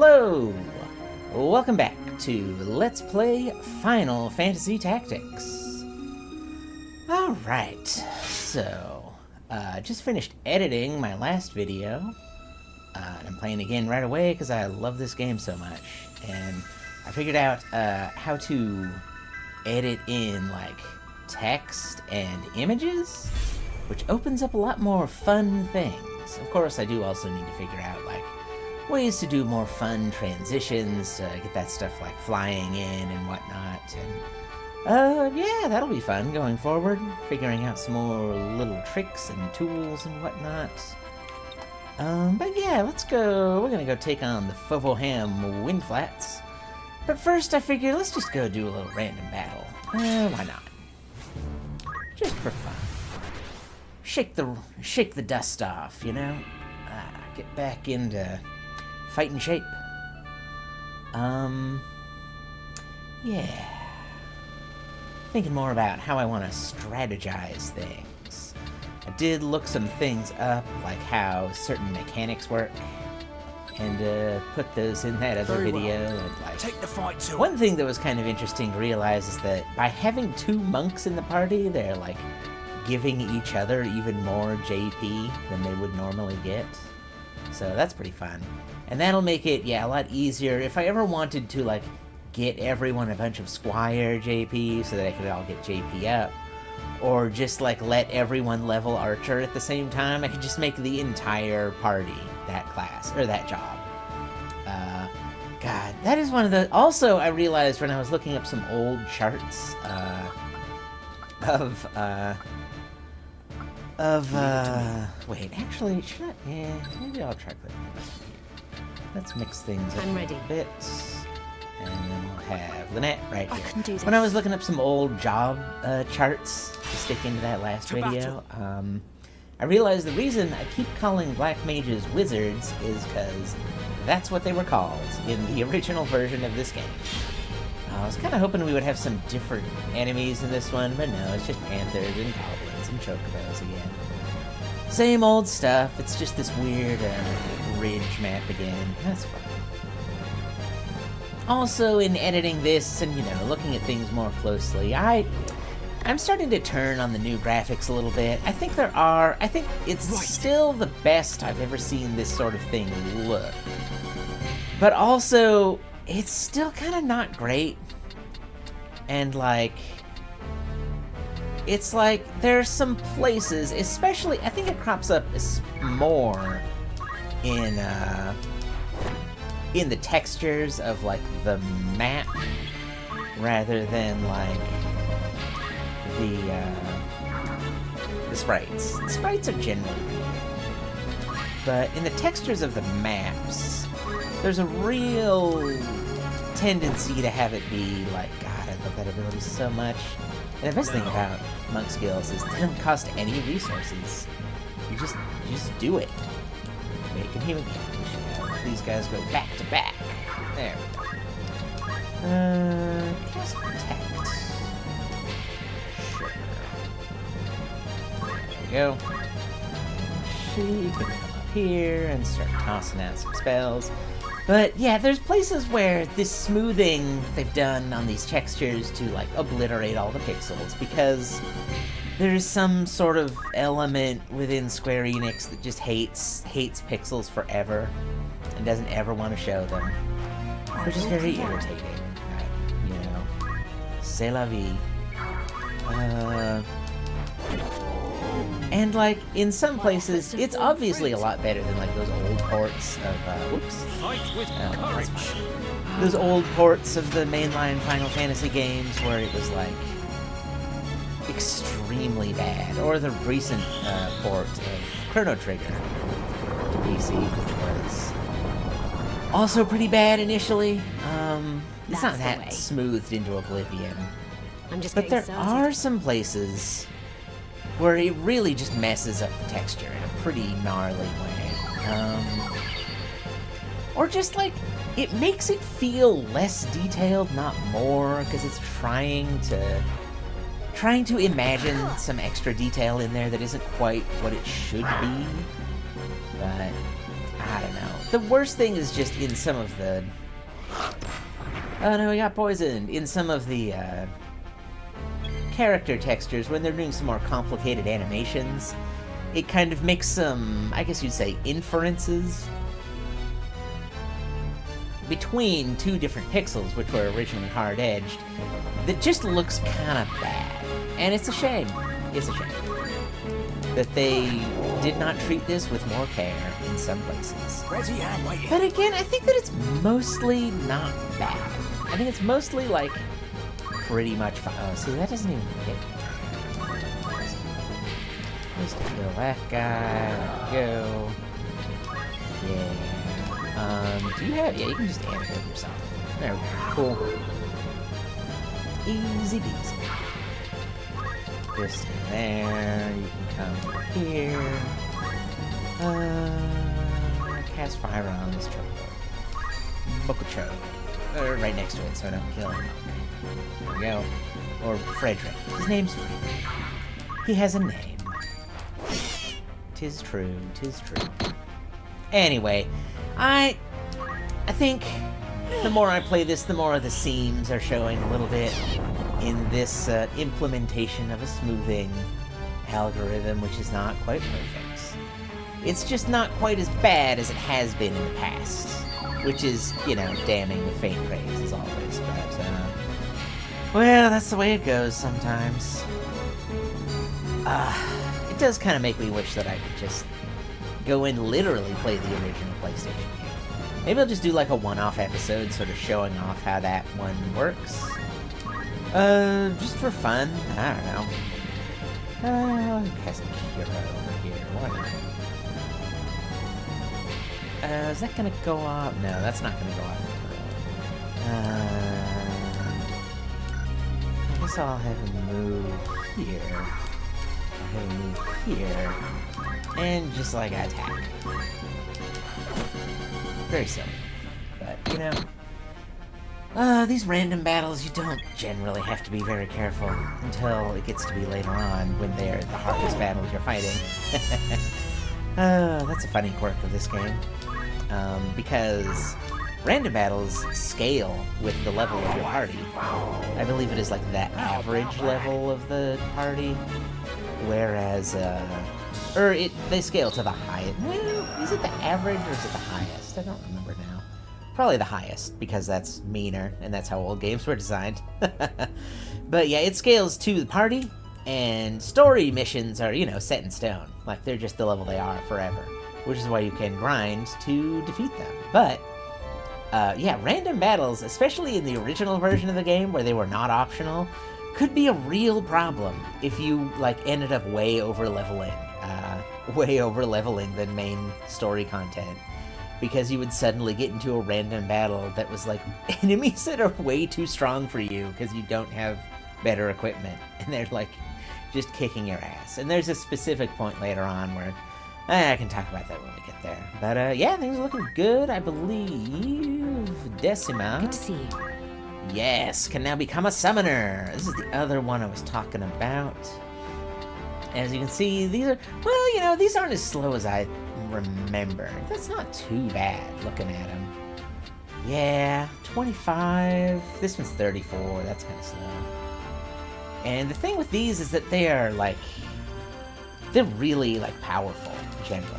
Hello! Welcome back to Let's Play Final Fantasy Tactics. Alright, so, just finished editing my last video. I'm playing again right away because I love this game so much. And I figured out how to edit in, like, text and images, which opens up a lot more fun things. Of course, I do also need to figure out, like, ways to do more fun transitions, to get that stuff like flying in and whatnot, and yeah, that'll be fun going forward, figuring out some more little tricks and tools and whatnot. But yeah, let's go, we're gonna go take on the Fovoham Windflats, but first I figured let's just go do a little random battle. Why not? Just for fun. Shake the dust off, you know? Get back into fighting shape. Yeah. Thinking more about how I want to strategize things. I did look some things up, like how certain mechanics work, and put those in that other video. And like, take the fight to one thing that was kind of interesting to realize is that by having two monks in the party, they're like giving each other even more JP than they would normally get. So that's pretty fun. And that'll make it, yeah, a lot easier if I ever wanted to, like, get everyone a bunch of Squire JP so that I could all get JP up. Or just, like, let everyone level Archer at the same time. I could just make the entire party that class, or that job. God, that is one of the... Also, I realized when I was looking up some old charts wait, actually, should I? Yeah, maybe I'll try putting this here. Let's mix things up a bit. And then we'll have Lynette right here. I can do this. When I was looking up some old job charts to stick into that last video, I realized the reason I keep calling black mages wizards is because that's what they were called in the original version of this game. I was kind of hoping we would have some different enemies in this one, but no, it's just panthers and goblins and chocobos again. Same old stuff, it's just this weird ridge map again. That's fun. Also, in editing this and, you know, looking at things more closely, I'm starting to turn on the new graphics a little bit. I think it's still the best I've ever seen this sort of thing look. But also, it's still kind of not great. And, like, it's like there's some places, especially, I think it crops up more in the textures of, like, the map rather than, like, the sprites. The sprites are generally really good. But in the textures of the maps, there's a real tendency to have it be like, God, I love that ability so much. And the best thing about monk skills is they don't cost any resources. You just do it. Make a healing damage. These guys go back to back. There we go. Cast protect. Sure. There we go. She can come up here and start tossing out some spells. But yeah, there's places where this smoothing they've done on these textures to, like, obliterate all the pixels, because there's some sort of element within Square-Enix that just hates pixels forever and doesn't ever want to show them, which is very irritating. But, you know, c'est la vie. And, like, in some places, it's obviously a lot better than, like, those old ports of, those old ports of the mainline Final Fantasy games where it was, like, extremely bad. Or the recent port of Chrono Trigger to PC, which was also pretty bad initially. It's not that smoothed into oblivion. But there are some places where it really just messes up the texture in a pretty gnarly way. Or just, like, it makes it feel less detailed, not more, because it's trying to imagine some extra detail in there that isn't quite what it should be. But, I don't know. the worst thing is just in some of the... Oh no, he got poisoned! In some of the, character textures, when they're doing some more complicated animations, it kind of makes some, I guess you'd say, inferences between two different pixels, which were originally hard-edged, that just looks kind of bad. And it's a shame. It's a shame that they did not treat this with more care in some places. But again, I think that it's mostly not bad. I think it's mostly, like, pretty much fine. Oh, see, that doesn't even hit me. Just kill that guy. There we go. Yeah. Do you have... Yeah, you can just animate yourself. There we go. Cool. Easy peasy. Just in there. You can come over here. Cast fire on this chokehold. Bokucho. Right next to it, so I don't kill him. There we go. Or Frederick. His name's Frederick. He has a name. 'Tis true, 'tis true. Anyway, I think the more I play this, the more the seams are showing a little bit in this implementation of a smoothing algorithm, which is not quite perfect. It's just not quite as bad as it has been in the past, which is, you know, damning with faint praise as always, but, well, that's the way it goes sometimes. It does kind of make me wish that I could just go and literally play the original PlayStation game. Maybe I'll just do like a one-off episode sort of showing off how that one works. Just for fun. I don't know. Cast a hero over here. Why not? Is that gonna go off? No, that's not gonna go off. I guess I'll have him move here. I'll have him move here. And just like attack. Very silly. But, you know, these random battles, you don't generally have to be very careful until it gets to be later on when they're the hardest battles you're fighting. That's a funny quirk of this game. Because random battles scale with the level of your party. I believe it is like the average level of the party, whereas, they scale to the highest. Well, is it the average or is it the highest? I don't remember now. Probably the highest, because that's meaner, and that's how old games were designed. But yeah, it scales to the party, and story missions are, you know, set in stone. Like, they're just the level they are forever, which is why you can grind to defeat them. But, yeah, random battles, especially in the original version of the game, where they were not optional, could be a real problem if you, like, ended up way over-leveling the main story content. Because you would suddenly get into a random battle that was, like, enemies that are way too strong for you because you don't have better equipment. And they're, like, just kicking your ass. And there's a specific point later on where I can talk about that when we get there. But, yeah, things are looking good, I believe. Decima. Good to see you. Yes, can now become a summoner. This is the other one I was talking about. As you can see, these are, well, you know, these aren't as slow as I remember. That's not too bad looking at them. Yeah, 25. This one's 34. That's kind of slow. And the thing with these is that they are, like, they're really, like, powerful, generally.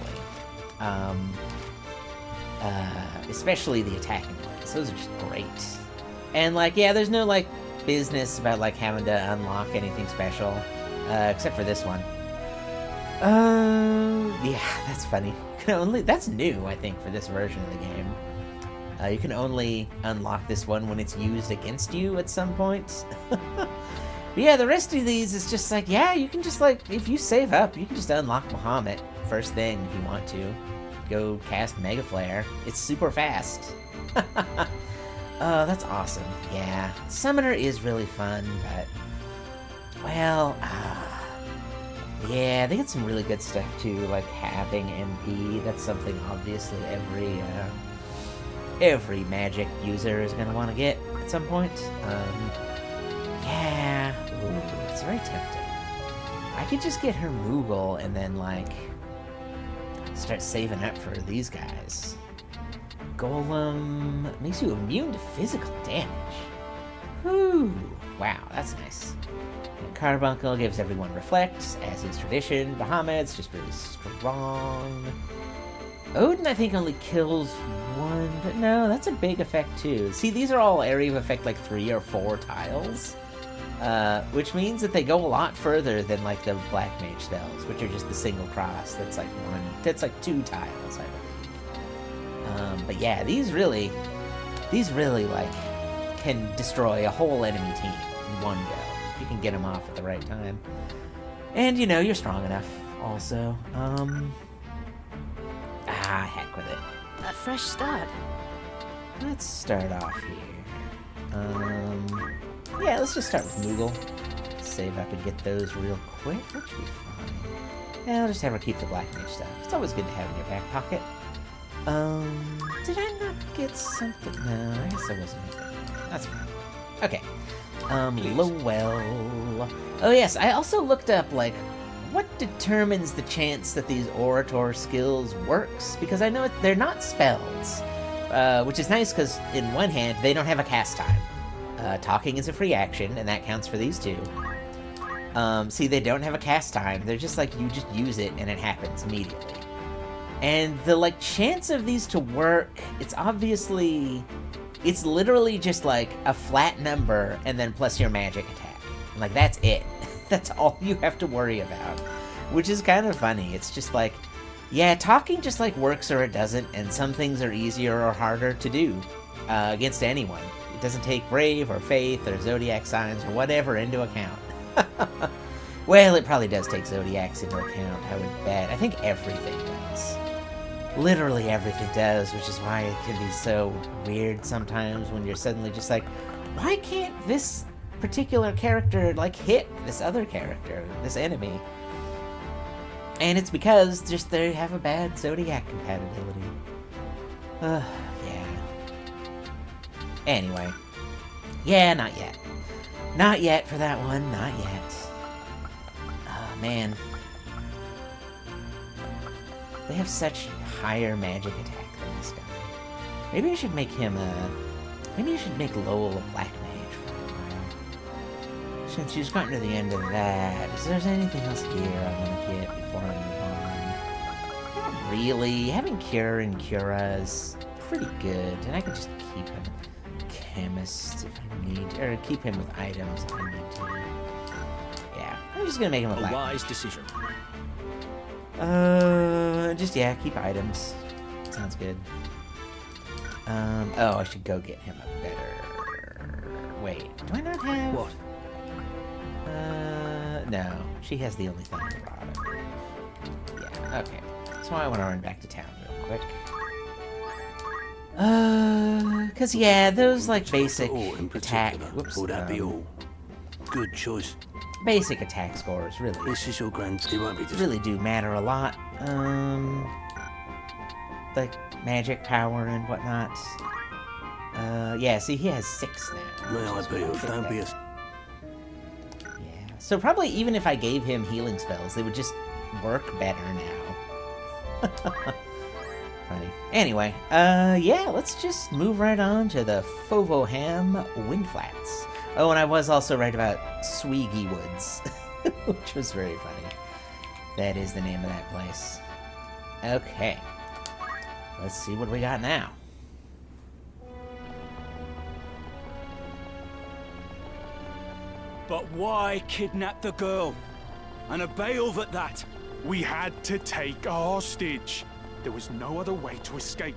Especially the attacking ones. Those are just great. And, like, yeah, there's no, like, business about, like, having to unlock anything special. Except for this one. Yeah, that's funny. That's new, I think, for this version of the game. You can only unlock this one when it's used against you at some point. But yeah, the rest of these is just like, yeah, you can just, like, if you save up, you can just unlock Bahamut first thing if you want to. Go cast Mega Flare. It's super fast. Oh, that's awesome. Yeah, Summoner is really fun, but... well, yeah, they get some really good stuff too, like having MP. That's something obviously every Magic user is gonna want to get at some point. Yeah, ooh, it's very tempting. I could just get her Moogle and then, like, start saving up for these guys. golem makes you immune to physical damage. Whew. Wow, that's nice. And Carbuncle gives everyone reflects, as is tradition. Bahamut's just really strong. Odin, I think, only kills one, but no, that's a big effect too. See, these are all area of effect like 3 or 4 tiles, which means that they go a lot further than like the Black Mage spells, which are just the single cross. That's like 2 tiles, I believe. But yeah, these really like can destroy a whole enemy team in one go if you can get them off at the right time. And you know, you're strong enough also. Heck with it. A fresh start. Let's start off here. Yeah, let's just start with Moogle. Save up and get those real quick. That should be fine. Yeah, I'll just have her keep the Black Mage stuff. It's always good to have in your back pocket. Did I not get something? No, I guess I wasn't. That's fine. Okay. Lowell. Oh yes, I also looked up, like, what determines the chance that these Orator skills works? Because I know they're not spells, which is nice because, in one hand, they don't have a cast time. Talking is a free action, and that counts for these two. See, they don't have a cast time. They're just like, you just use it, and it happens immediately. And the, like, chance of these to work, it's literally just, like, a flat number, and then plus your magic attack. And, like, that's it. That's all you have to worry about, which is kind of funny. It's just like, yeah, talking just like works or it doesn't, and some things are easier or harder to do against anyone. It doesn't take brave or faith or zodiac signs or whatever into account. Well, it probably does take zodiacs into account, I would bet. I think everything does. Literally everything does, which is why it can be so weird sometimes when you're suddenly just like, why can't this particular character like hit this other character, this enemy? And it's because just they have a bad zodiac compatibility. Yeah. Anyway. Yeah, not yet. Not yet for that one, not yet. Oh man. They have such higher magic attack than this guy. Maybe I should make him maybe I should make Lowell a Black Mage. Since she's gotten to the end of that, is there anything else here I want to get before I move on? Not really. Having Cure and Cura is pretty good, and I can just keep him Chemist if I need, or keep him with items if I need to. Yeah, I'm just gonna make him a Black wise Mage. decision. Just yeah, keep items. Sounds good. Oh, I should go get him a better. Wait, do I not have? What? No. She has the only thing I brought her. Yeah, okay. So I want to run back to town real quick. Cause yeah, those like basic attack. Whoops. Will that be all? Good choice. Basic attack scores really. This is your grand. It won't be Really do matter a lot. Like magic power and whatnot. Yeah. See, he has 6 now. May I be of? Don't be a. So probably even if I gave him healing spells, they would just work better now. Funny. Anyway, yeah, let's just move right on to the Fovoham Windflats. Oh, and I was also right about Sweegie Woods, which was very funny. That is the name of that place. Okay. Let's see what we got now. But why kidnap the girl? And a Beowulf at that? We had to take a hostage. There was no other way to escape.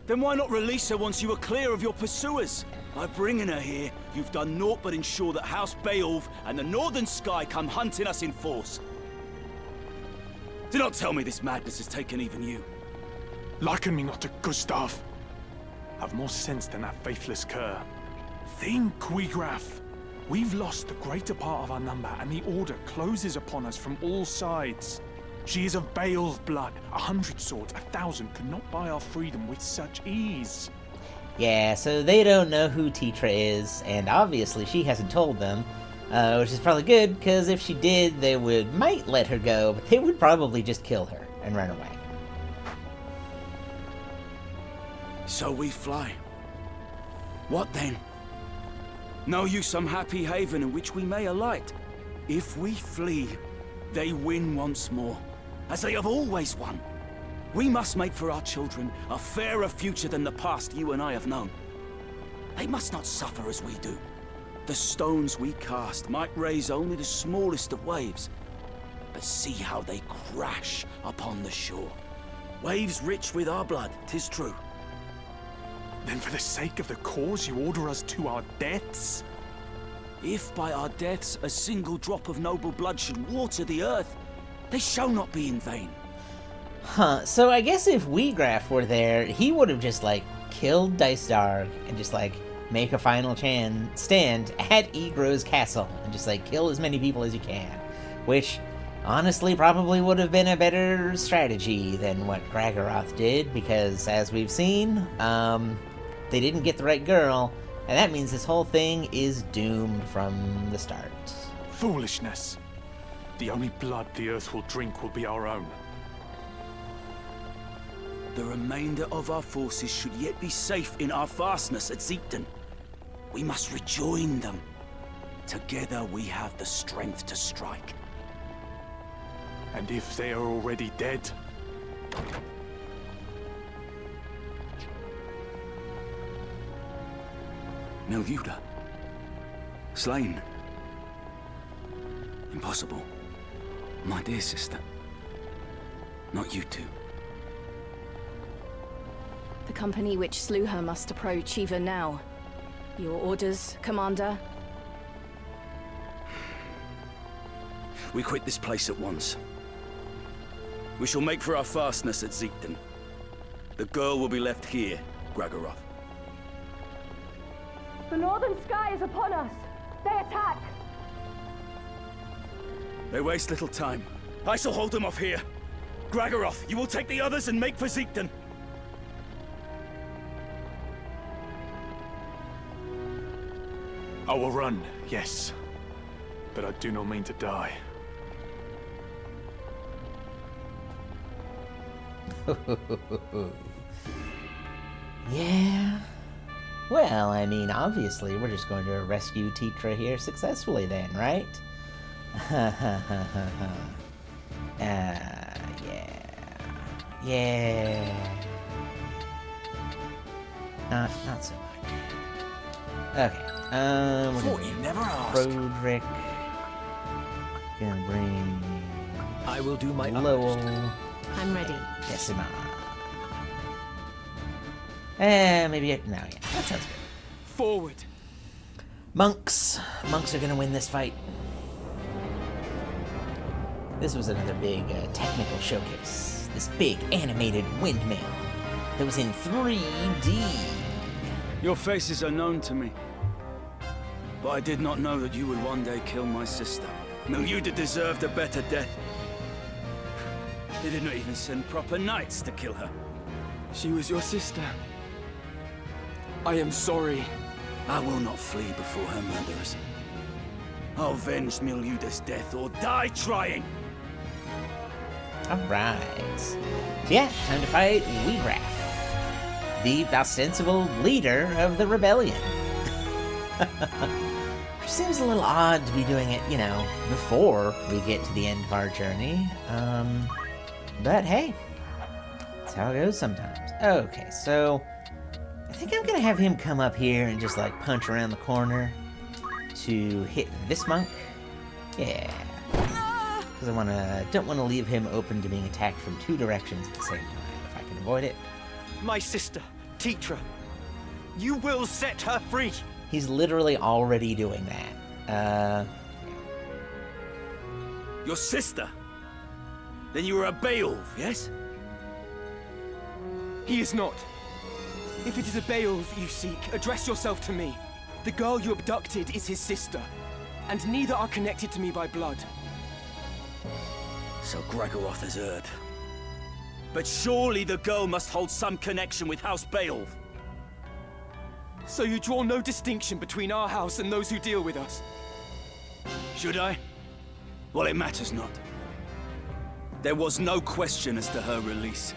Then why not release her once you were clear of your pursuers? By bringing her here, you've done naught but ensure that House Beowulf and the Northern Sky come hunting us in force. Do not tell me this madness has taken even you. Liken me not to Gustav. Have more sense than that faithless cur. Think, Queegraf. We've lost the greater part of our number, and the Order closes upon us from all sides. She is of Beowulf's blood. 100 swords, 1,000 could not buy our freedom with such ease. Yeah, so they don't know who Tetra is, and obviously she hasn't told them, which is probably good, because if she did, they might let her go, but they would probably just kill her and run away. So we fly. What then? Know you some happy haven in which we may alight? If we flee, they win once more, as they have always won. We must make for our children a fairer future than the past you and I have known. They must not suffer as we do. The stones we cast might raise only the smallest of waves, but see how they crash upon the shore. Waves rich with our blood, 'tis true. Then for the sake of the cause, you order us to our deaths? If by our deaths a single drop of noble blood should water the earth, they shall not be in vain. Huh, so I guess if Weegraf were there, he would have just, like, killed Dice Dark and just, like, make a final stand at Egro's castle and just, like, kill as many people as you can. Which, honestly, probably would have been a better strategy than what Graggoroth did, because, as we've seen, they didn't get the right girl, and that means this whole thing is doomed from the start. Foolishness. The only blood the earth will drink will be our own. The remainder of our forces should yet be safe in our fastness at Ziekden. We must rejoin them. Together we have the strength to strike. And if they are already dead? Miluda. Slain. Impossible. My dear sister. Not you two. The company which slew her must approach even now. Your orders, Commander? We quit this place at once. We shall make for our fastness at Ziekden. The girl will be left here, Graggoroth. The northern sky is upon us. They attack. They waste little time. I shall hold them off here. Graggoroth, you will take the others and make for Ziekden. I will run, yes. But I do not mean to die. Yeah. Well, I mean, obviously, we're just going to rescue Tetra here successfully then, right? Yeah. Yeah. Not so much. Okay. Thought you never asked. Roderick. Gonna bring I will do my Lowell. I'm ready. Decima. Maybe no, yeah, that sounds good. Forward. Monks are gonna win this fight. This was another big technical showcase. This big animated windmill that was in 3D. Your faces are known to me. But I did not know that you would one day kill my sister. Miluda deserved a better death. They did not even send proper knights to kill her. She was your sister. I am sorry. I will not flee before her murderers. I'll avenge Miluda's death or die trying. Alright. So yeah, time to fight Weegraf, the ostensible leader of the rebellion. Which seems a little odd to be doing it, you know, before we get to the end of our journey. But hey, that's how it goes sometimes. Okay, so I think I'm gonna have him come up here and just like punch around the corner to hit this monk. Yeah. Because I don't want to leave him open to being attacked from two directions at the same time, if I can avoid it. My sister, Tetra. You will set her free. He's literally already doing that. Your sister? Then you were a Beowulf, yes? He is not. If it is a Beowulf you seek, address yourself to me. The girl you abducted is his sister, and neither are connected to me by blood. So Graggoroth has erred. But surely the girl must hold some connection with House Beowulf. So you draw no distinction between our house and those who deal with us? Should I? Well, it matters not. There was no question as to her release.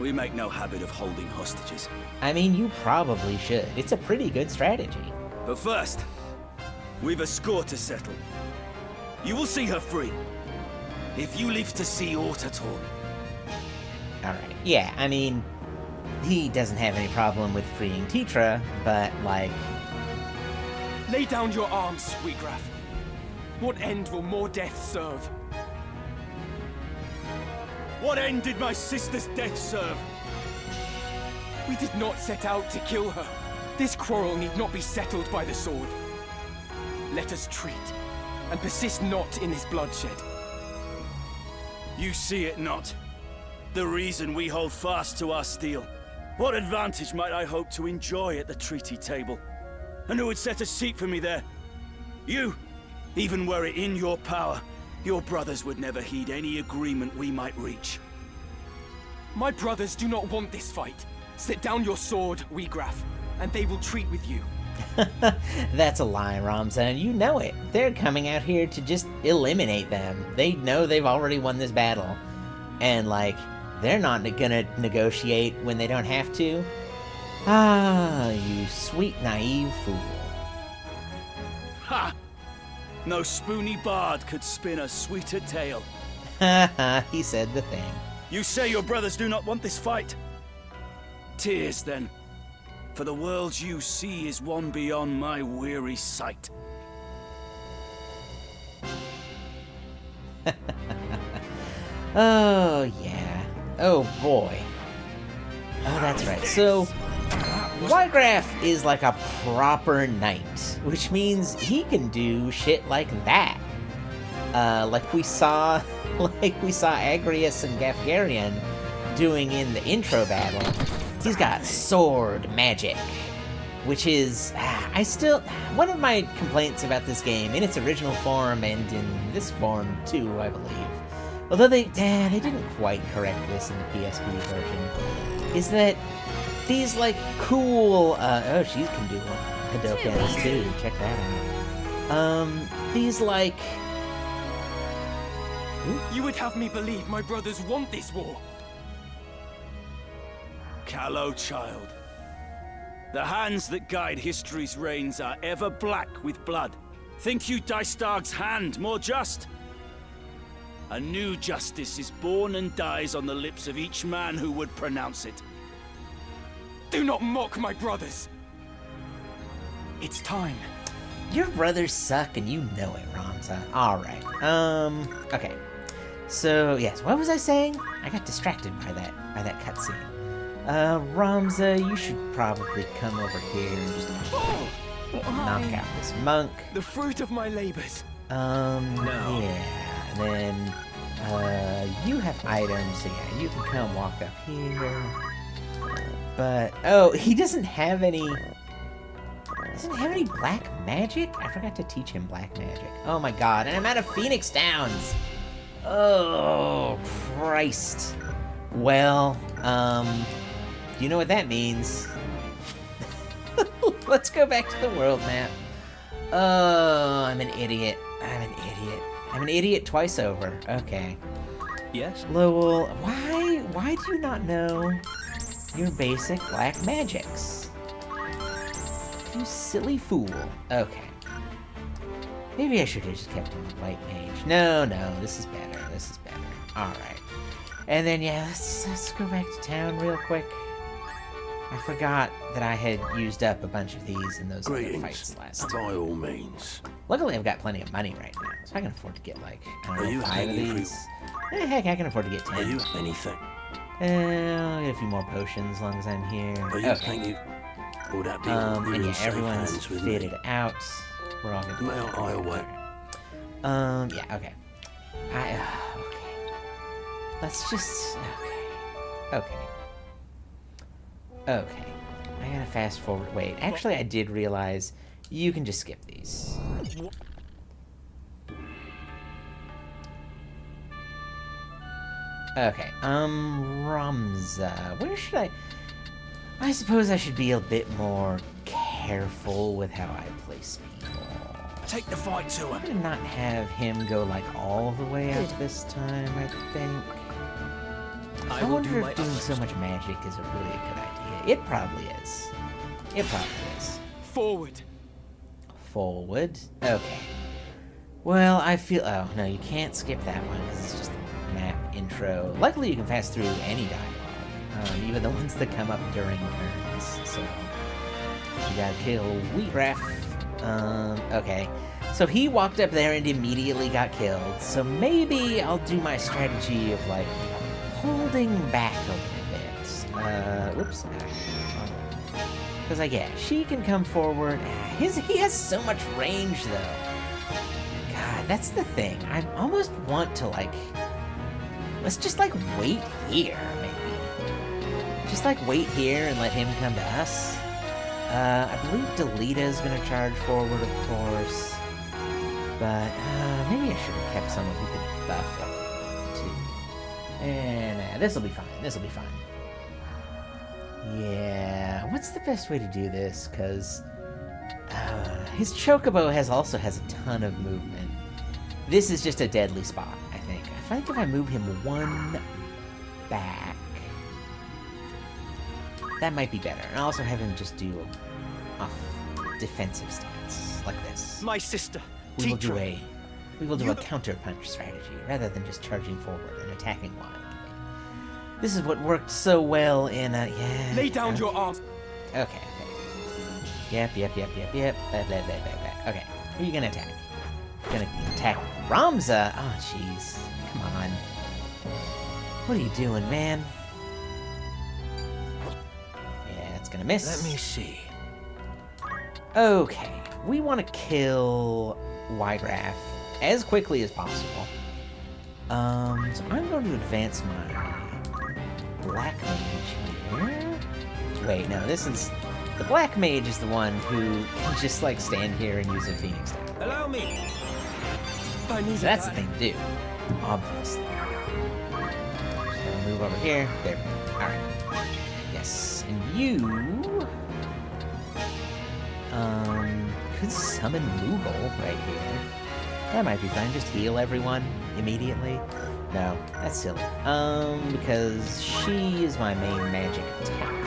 We make no habit of holding hostages. I mean, you probably should. It's a pretty good strategy. But first, we've a score to settle. You will see her free, if you live to see aught at all. Alright, yeah, I mean, he doesn't have any problem with freeing Tetra, but, like... Lay down your arms, Wheatgraff. What end will more death serve? What end did my sister's death serve? We did not set out to kill her. This quarrel need not be settled by the sword. Let us treat, and persist not in this bloodshed. You see it not. The reason we hold fast to our steel. What advantage might I hope to enjoy at the treaty table? And who would set a seat for me there? You! Even were it in your power, your brothers would never heed any agreement we might reach. My brothers do not want this fight. Set down your sword, Wheatgraff, and they will treat with you. That's a lie, Ramza, and you know it. They're coming out here to just eliminate them. They know they've already won this battle. And, like, they're not gonna negotiate when they don't have to. Ah, you sweet, naive fool. Ha! No spoony bard could spin a sweeter tale. Ha ha, he said the thing. You say your brothers do not want this fight? Tears, then. For the world you see is one beyond my weary sight. Oh, yeah. Oh, boy. Oh, that's right. So, Wheatgraff is like a proper knight, which means he can do shit like that. Like we saw Agrius and Gafgarian doing in the intro battle. He's got sword magic, which is, one of my complaints about this game, in its original form and in this form too, I believe, although they didn't quite correct this in the PSP version, is that these, like, cool, oh, she can do Hadokens too, check that out. These, like... You would have me believe my brothers want this war. Callow child. The hands that guide history's reins are ever black with blood. Think you Dystarg's hand more just? A new justice is born and dies on the lips of each man who would pronounce it. Do not mock my brothers. It's time. Your brothers suck and you know it, Ramza. Alright, okay. So, yes, what was I saying? I got distracted by that cutscene. Ramza, you should probably come over here and just knock out this monk. The fruit of my labors. Yeah, and then, you have items, so yeah, you can come walk up here. But, oh, he doesn't have any black magic? I forgot to teach him black magic. Oh my god, and I'm out of Phoenix Downs! Oh, Christ. Well, you know what that means. Let's go back to the world map. Oh, I'm an idiot. I'm an idiot twice over. Okay. Yes? Lowell, why do you not know your basic black magics? You silly fool. Okay. Maybe I should have just kept him with white mage. No, this is better. Alright. And then, yeah, let's go back to town real quick. I forgot that I had used up a bunch of these in those other fights last time. By all means. Luckily, I've got plenty of money right now, so I can afford to get, like, I don't know, 5 of these. Heck, I can afford to get 10. Are you anything? I'll get a few more potions as long as I'm here. Are you thinking? Would that be and yeah, everyone's fitted out. We're all good. I'll wait. Yeah, okay. Okay. Let's just... Okay. I gotta fast forward. Wait, actually I did realize you can just skip these. Okay, Ramza. Where should I suppose I should be a bit more careful with how I place people. Take the fight to him. I'm gonna not have him go, like, all the way out this time, I think. I wonder if doing so much magic is a really a good idea. It probably is. It probably is. Forward. Forward. Okay. Well, I feel... Oh, no, you can't skip that one because it's just map intro. Luckily, you can pass through any dialogue, even the ones that come up during turns. So, you gotta kill Wheatraff. Okay. So he walked up there and immediately got killed. So maybe I'll do my strategy of, like, holding back a little bit. Whoops. Because, yeah, she can come forward. He has so much range, though. God, that's the thing. I almost want to, like... Let's just, like, wait here, maybe. Just, like, wait here and let him come to us. I believe Delita's gonna charge forward, of course. But, maybe I should have kept someone who could buff up, too. And, this'll be fine. This'll be fine. Yeah, what's the best way to do this? Because his Chocobo also has a ton of movement. This is just a deadly spot, I think. I think if I move him one back, that might be better. And also have him just do a defensive stance like this. My sister. We will do a counter-punch strategy rather than just charging forward and attacking wildly. This is what worked so well in yeah. Lay down your arms. Okay. Yep. Blah, blah, blah, blah. Okay, who are you gonna attack? You're gonna attack Ramza? Oh, jeez. Come on. What are you doing, man? Yeah, it's gonna miss. Let me see. Okay, we want to kill Whygraff as quickly as possible. So I'm going to advance my Black Mage here. Wait, no, this is... The Black Mage is the one who can just, like, stand here and use a Phoenix Down. Allow me. So that's the thing to do, obviously. Just gonna move over here. There we go. Alright. Yes, and you... could summon Moogle right here. That might be fine. Just heal everyone immediately. No, that's silly. Because she is my main magic attacker.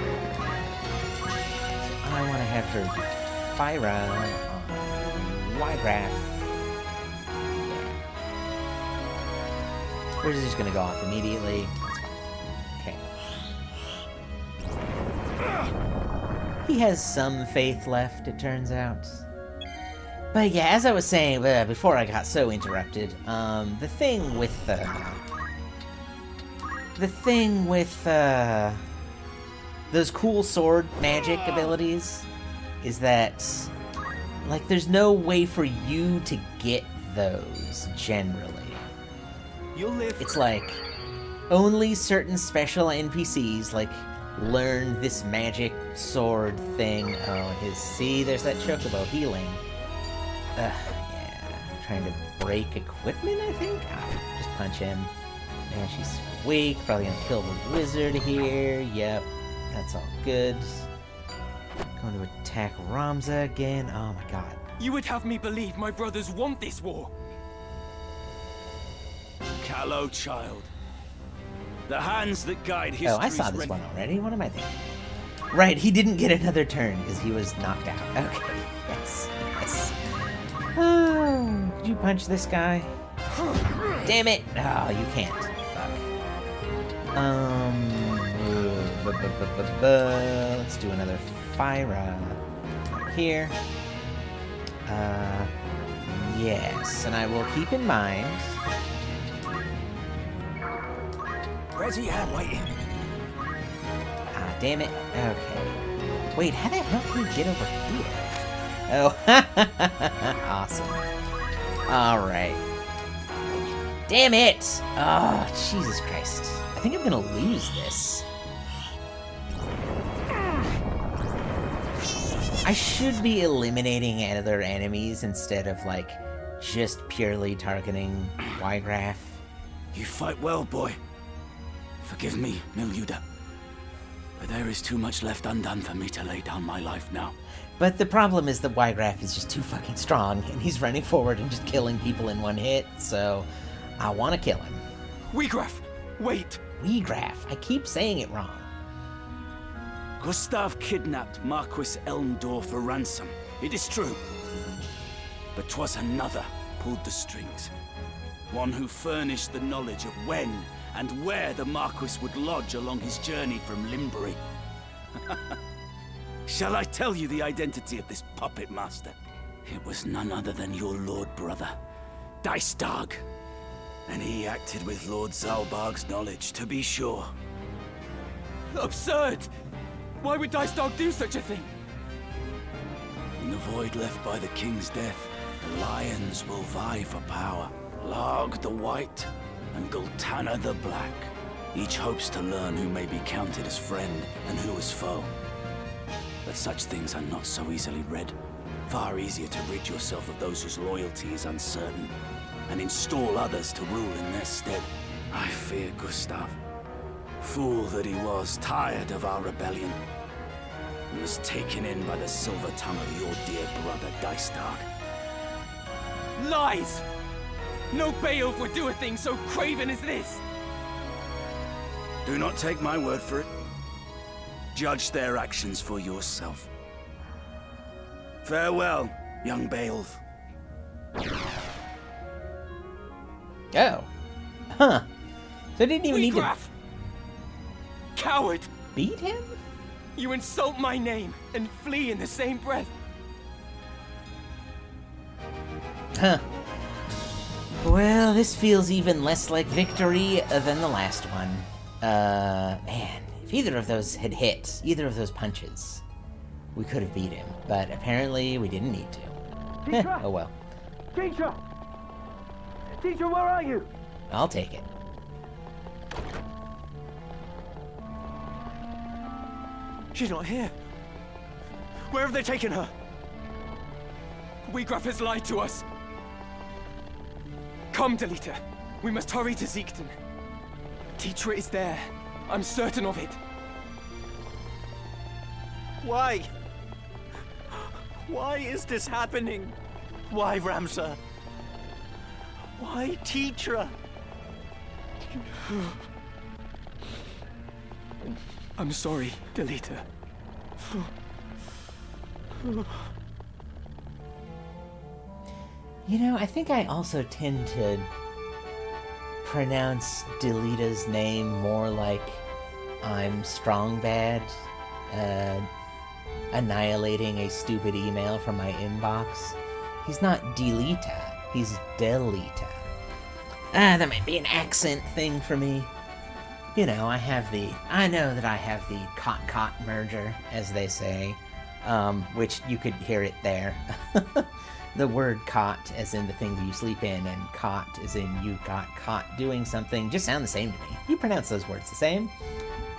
So I want to have her do Fyra on Whygraff. Yeah. Or is it just going to go off immediately? That's fine. Okay. He has some faith left, it turns out. But yeah, as I was saying before I got so interrupted, the thing with those cool sword magic abilities is that, like, there's no way for you to get those generally. You'll live. It's like only certain special NPCs like learn this magic sword thing. Oh, see, there's that Chocobo healing. Yeah, trying to break equipment, I think? Just punch him. Man, she's weak. Probably gonna kill the wizard here. Yep, that's all good. Going to attack Ramza again. Oh my god. You would have me believe my brothers want this war. Callow child. The hands that guide history's Oh, I saw this one already. What am I thinking? Right, he didn't get another turn because he was knocked out. Okay, yes. Oh, could you punch this guy? Damn it! Oh, you can't. Fuck. Let's do another Fyra here. Yes, and I will keep in mind. Where's he at waiting? Ah, damn it. Okay. Wait, how the hell can he get over here? Oh, awesome. Alright. Damn it! Oh, Jesus Christ. I think I'm gonna lose this. I should be eliminating other enemies instead of, like, just purely targeting Whygraff. You fight well, boy. Forgive me, Miluda. But there is too much left undone for me to lay down my life now. But the problem is that Whygraff is just too fucking strong, and he's running forward and just killing people in one hit, so I want to kill him. Wheatraff, wait! Weegraf. I keep saying it wrong. Gustav kidnapped Marquis Elmdor for ransom. It is true. But 'twas another pulled the strings. One who furnished the knowledge of when and where the Marquis would lodge along his journey from Limbury. Shall I tell you the identity of this puppet master? It was none other than your lord brother, Dicedog. And he acted with Lord Zalbarg's knowledge, to be sure. Absurd! Why would Dicedog do such a thing? In the void left by the king's death, the lions will vie for power. Larg the White and Gultana the Black. Each hopes to learn who may be counted as friend and who as foe. But such things are not so easily read. Far easier to rid yourself of those whose loyalty is uncertain, and install others to rule in their stead. I fear Gustav. Fool that he was, tired of our rebellion. He was taken in by the silver tongue of your dear brother Dicedog. Lies! No Beowulf would do a thing so craven as this! Do not take my word for it. Judge their actions for yourself. Farewell, young Beowulf. Oh. Huh. So I didn't even need to Weegraf! Coward! beat him? You insult my name and flee in the same breath. Huh. Well, this feels even less like victory than the last one. Man, if either of those had hit, either of those punches, we could have beat him. But apparently we didn't need to. Teacher! Oh well. Teacher! Teacher, where are you? I'll take it. She's not here. Where have they taken her? Weegraf has lied to us. Come, Delita. We must hurry to Ziekden. Teacher is there. I'm certain of it. Why? Why is this happening? Why, Ramsar? Why, Teacher? I'm sorry, Delita. You know, I think I also tend to pronounce Delita's name more like I'm strong bad, annihilating a stupid email from my inbox. He's not Delita, he's Delita. That might be an accent thing for me. You know, I know that I have the cot merger, as they say, which you could hear it there. The word cot, as in the thing that you sleep in, and cot, as in you got caught doing something, just sound the same to me. You pronounce those words the same.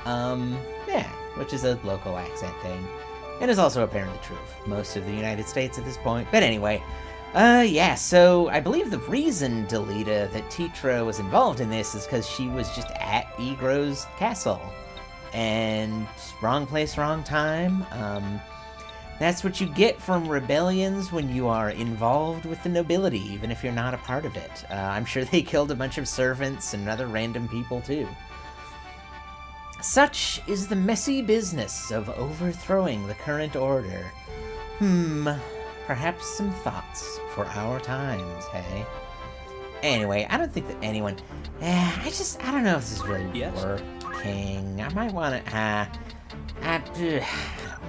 Yeah, which is a local accent thing. And is also apparently true of most of the United States at this point. But anyway, yeah, so I believe the reason, Delita, that Tetra was involved in this is because she was just at Egro's castle. And wrong place, wrong time. That's what you get from rebellions when you are involved with the nobility, even if you're not a part of it. I'm sure they killed a bunch of servants and other random people, too. Such is the messy business of overthrowing the current order. Perhaps some thoughts for our times, hey? Anyway, I don't think that anyone... I don't know if this is really working. I might want to... I don't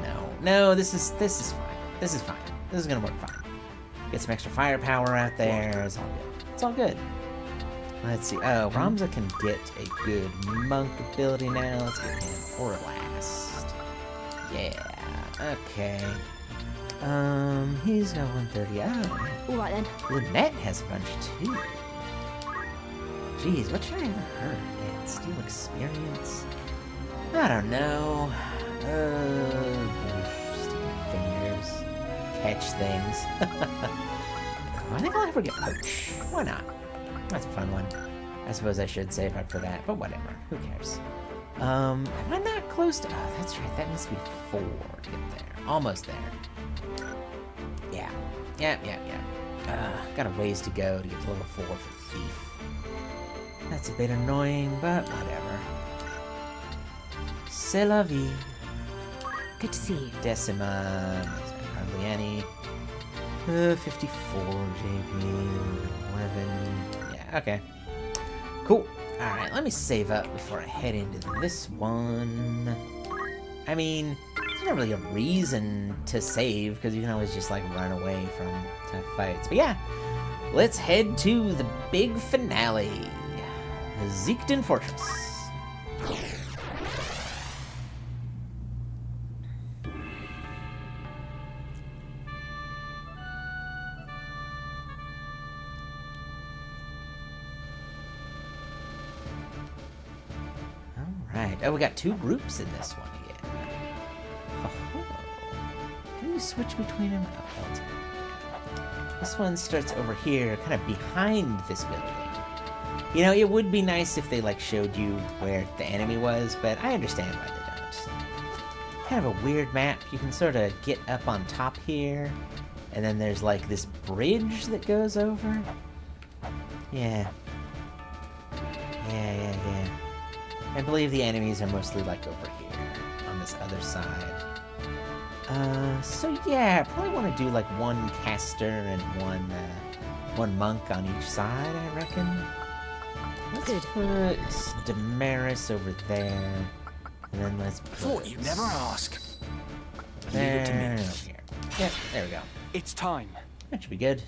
know. No, this is fine. This is fine. This is gonna work fine. Get some extra firepower out there. It's all good. It's all good. Let's see. Oh, Ramza can get a good monk ability now. Let's get him Orlast. Yeah. Okay. He's got 130. Oh. All right then. Lynette has a bunch too. Jeez, what should I ever heard? Yeah, steal experience. I don't know. Sticky fingers. Catch things. I think I'll ever get poach. Why not? That's a fun one. I suppose I should save up for that, but whatever. Who cares? Am I not close to... Oh, that's right. That needs to be 4 to get there. Almost there. Yeah. Got a ways to go to get to level 4 for Thief. That's a bit annoying, but whatever. C'est la vie. Good to see you. Decima. Hardly any. 54, JP. 11. Yeah, okay. Cool. Alright, let me save up before I head into this one. I mean, there's not really a reason to save, because you can always just, like, run away from tough fights. But yeah, let's head to the big finale. The Ziekden Fortress. Alright. Oh, we got two groups in this one again. Oh. Can you switch between them? Oh, that's good. This one starts over here, kind of behind this building. You know, it would be nice if they, like, showed you where the enemy was, but I understand why they don't. Kind of a weird map. You can sort of get up on top here, and then there's, like, this bridge that goes over. Yeah. Yeah. I believe the enemies are mostly, like, over here, on this other side. So yeah, I probably want to do, like, one caster and one monk on each side, I reckon. Let's put Damaris over there, and then let's put... Thought you'd never ask. There, Leave it to me. over here. Yep, there we go. It's time. That should be good.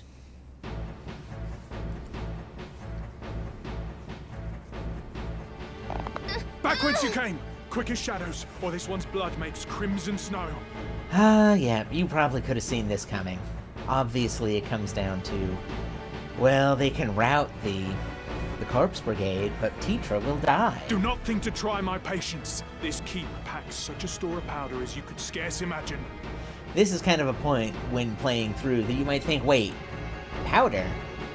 Back whence you came! Quick as shadows, or this one's blood makes crimson snow. Yeah, you probably could have seen this coming. Obviously, it comes down to, well, they can rout the corpse brigade, but Titra will die. Do not think to try my patience. This keep packs such a store of powder as you could scarce imagine. This is kind of a point when playing through that you might think, wait, powder?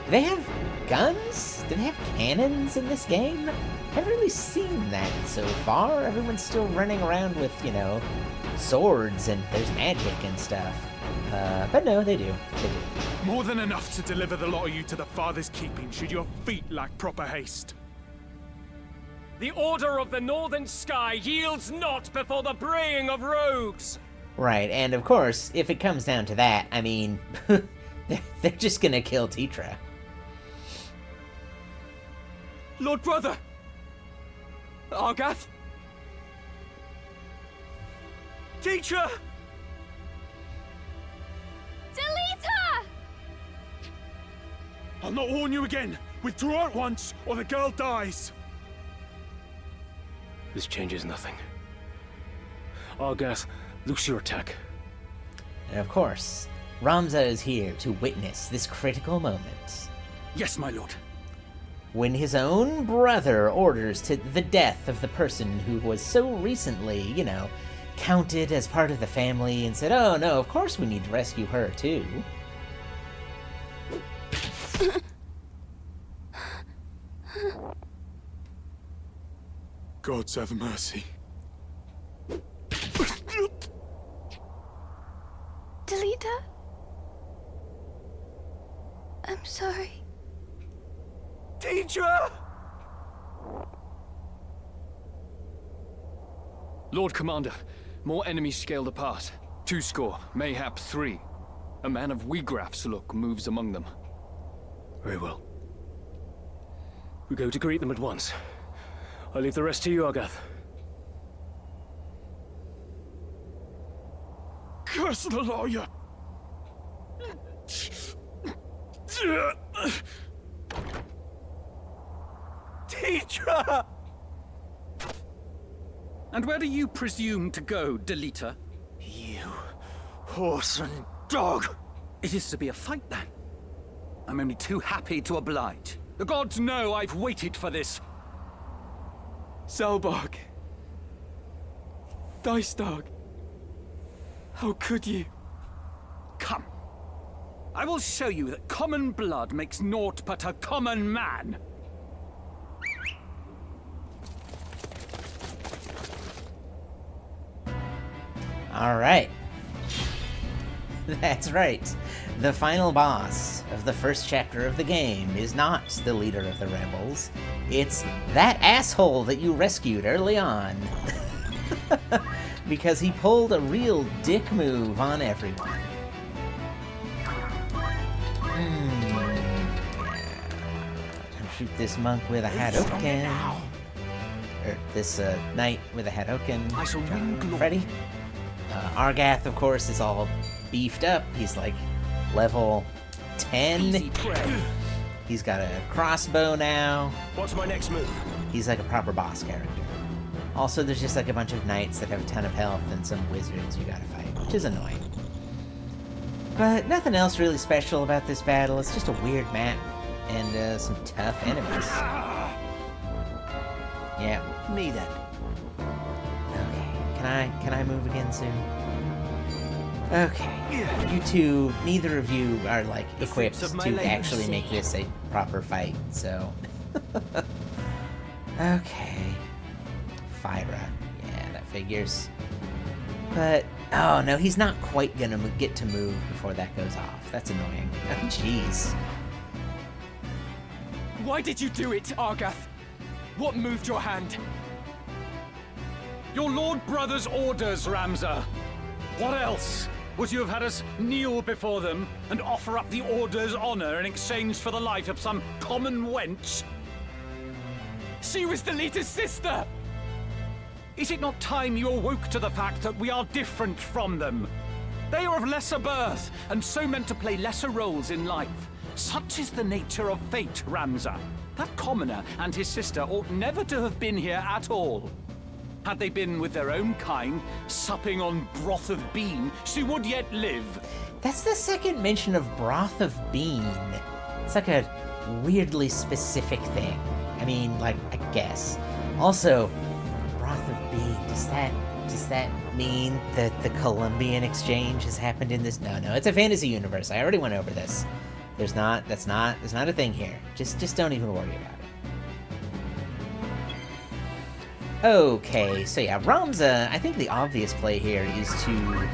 Do they have guns? Do they have cannons in this game? I haven't really seen that so far. Everyone's still running around with, you know, swords and there's magic and stuff. But no, they do. They do. More than enough to deliver the lot of you to the father's keeping, should your feet lack proper haste. The order of the northern sky yields not before the braying of rogues! Right, and of course, if it comes down to that, I mean, they're just gonna kill Titra. Lord Brother! Argath? Teacher! Delete her! I'll not warn you again. Withdraw at once, or the girl dies. This changes nothing. Argath, loose your attack. And of course, Ramza is here to witness this critical moment. Yes, my lord. When his own brother orders to the death of the person who was so recently, you know, counted as part of the family and said, oh no, of course we need to rescue her too. Gods have mercy. Delete her? I'm sorry. Teacher! Lord Commander, more enemies scaled apart. 2 mayhap 3. A man of Wiegraf's look moves among them. Very well. We go to greet them at once. I leave the rest to you, Argath. Curse the lawyer! Teacher! And where do you presume to go, Deleter? You horse and dog! It is to be a fight, then. I'm only too happy to oblige. The gods know I've waited for this. Zalbog. Dice Dog. How could you? Come. I will show you that common blood makes naught but a common man. All right. That's right. The final boss of the first chapter of the game is not the leader of the rebels. It's that asshole that you rescued early on. because he pulled a real dick move on everyone. Shoot this monk with a Hadouken. Or this knight with a Hadouken. I shall ring glory. Freddy. Argath, of course, is all beefed up. He's like level 10. He's got a crossbow now. What's my next move? He's like a proper boss character. Also, there's just like a bunch of knights that have a ton of health and some wizards you gotta fight, which is annoying. But nothing else really special about this battle. It's just a weird map and some tough enemies. Yeah. Me then. Okay. Can I move again soon? Okay. You two, neither of you are like equipped fruits of my to labor. actually make this a proper fight, so. Okay. Fyra. Yeah, that figures. But, oh no, he's not quite gonna get to move before that goes off. That's annoying. Oh, jeez. Why did you do it, Argath? What moved your hand? Your Lord Brother's orders, Ramza. What else? Would you have had us kneel before them and offer up the Order's honor in exchange for the life of some common wench? She was Delita's sister! Is it not time you awoke to the fact that we are different from them? They are of lesser birth, and so meant to play lesser roles in life. Such is the nature of fate, Ramza. That commoner and his sister ought never to have been here at all. Had they been with their own kind, supping on broth of bean, she would yet live. That's the second mention of broth of bean. It's like a weirdly specific thing. I mean, like, I guess. Also, broth of bean, does that mean that the Columbian exchange has happened in this? No, it's a fantasy universe. I already went over this. That's not a thing here. Just don't even worry about it. Okay, so yeah, Ramza, I think the obvious play here is to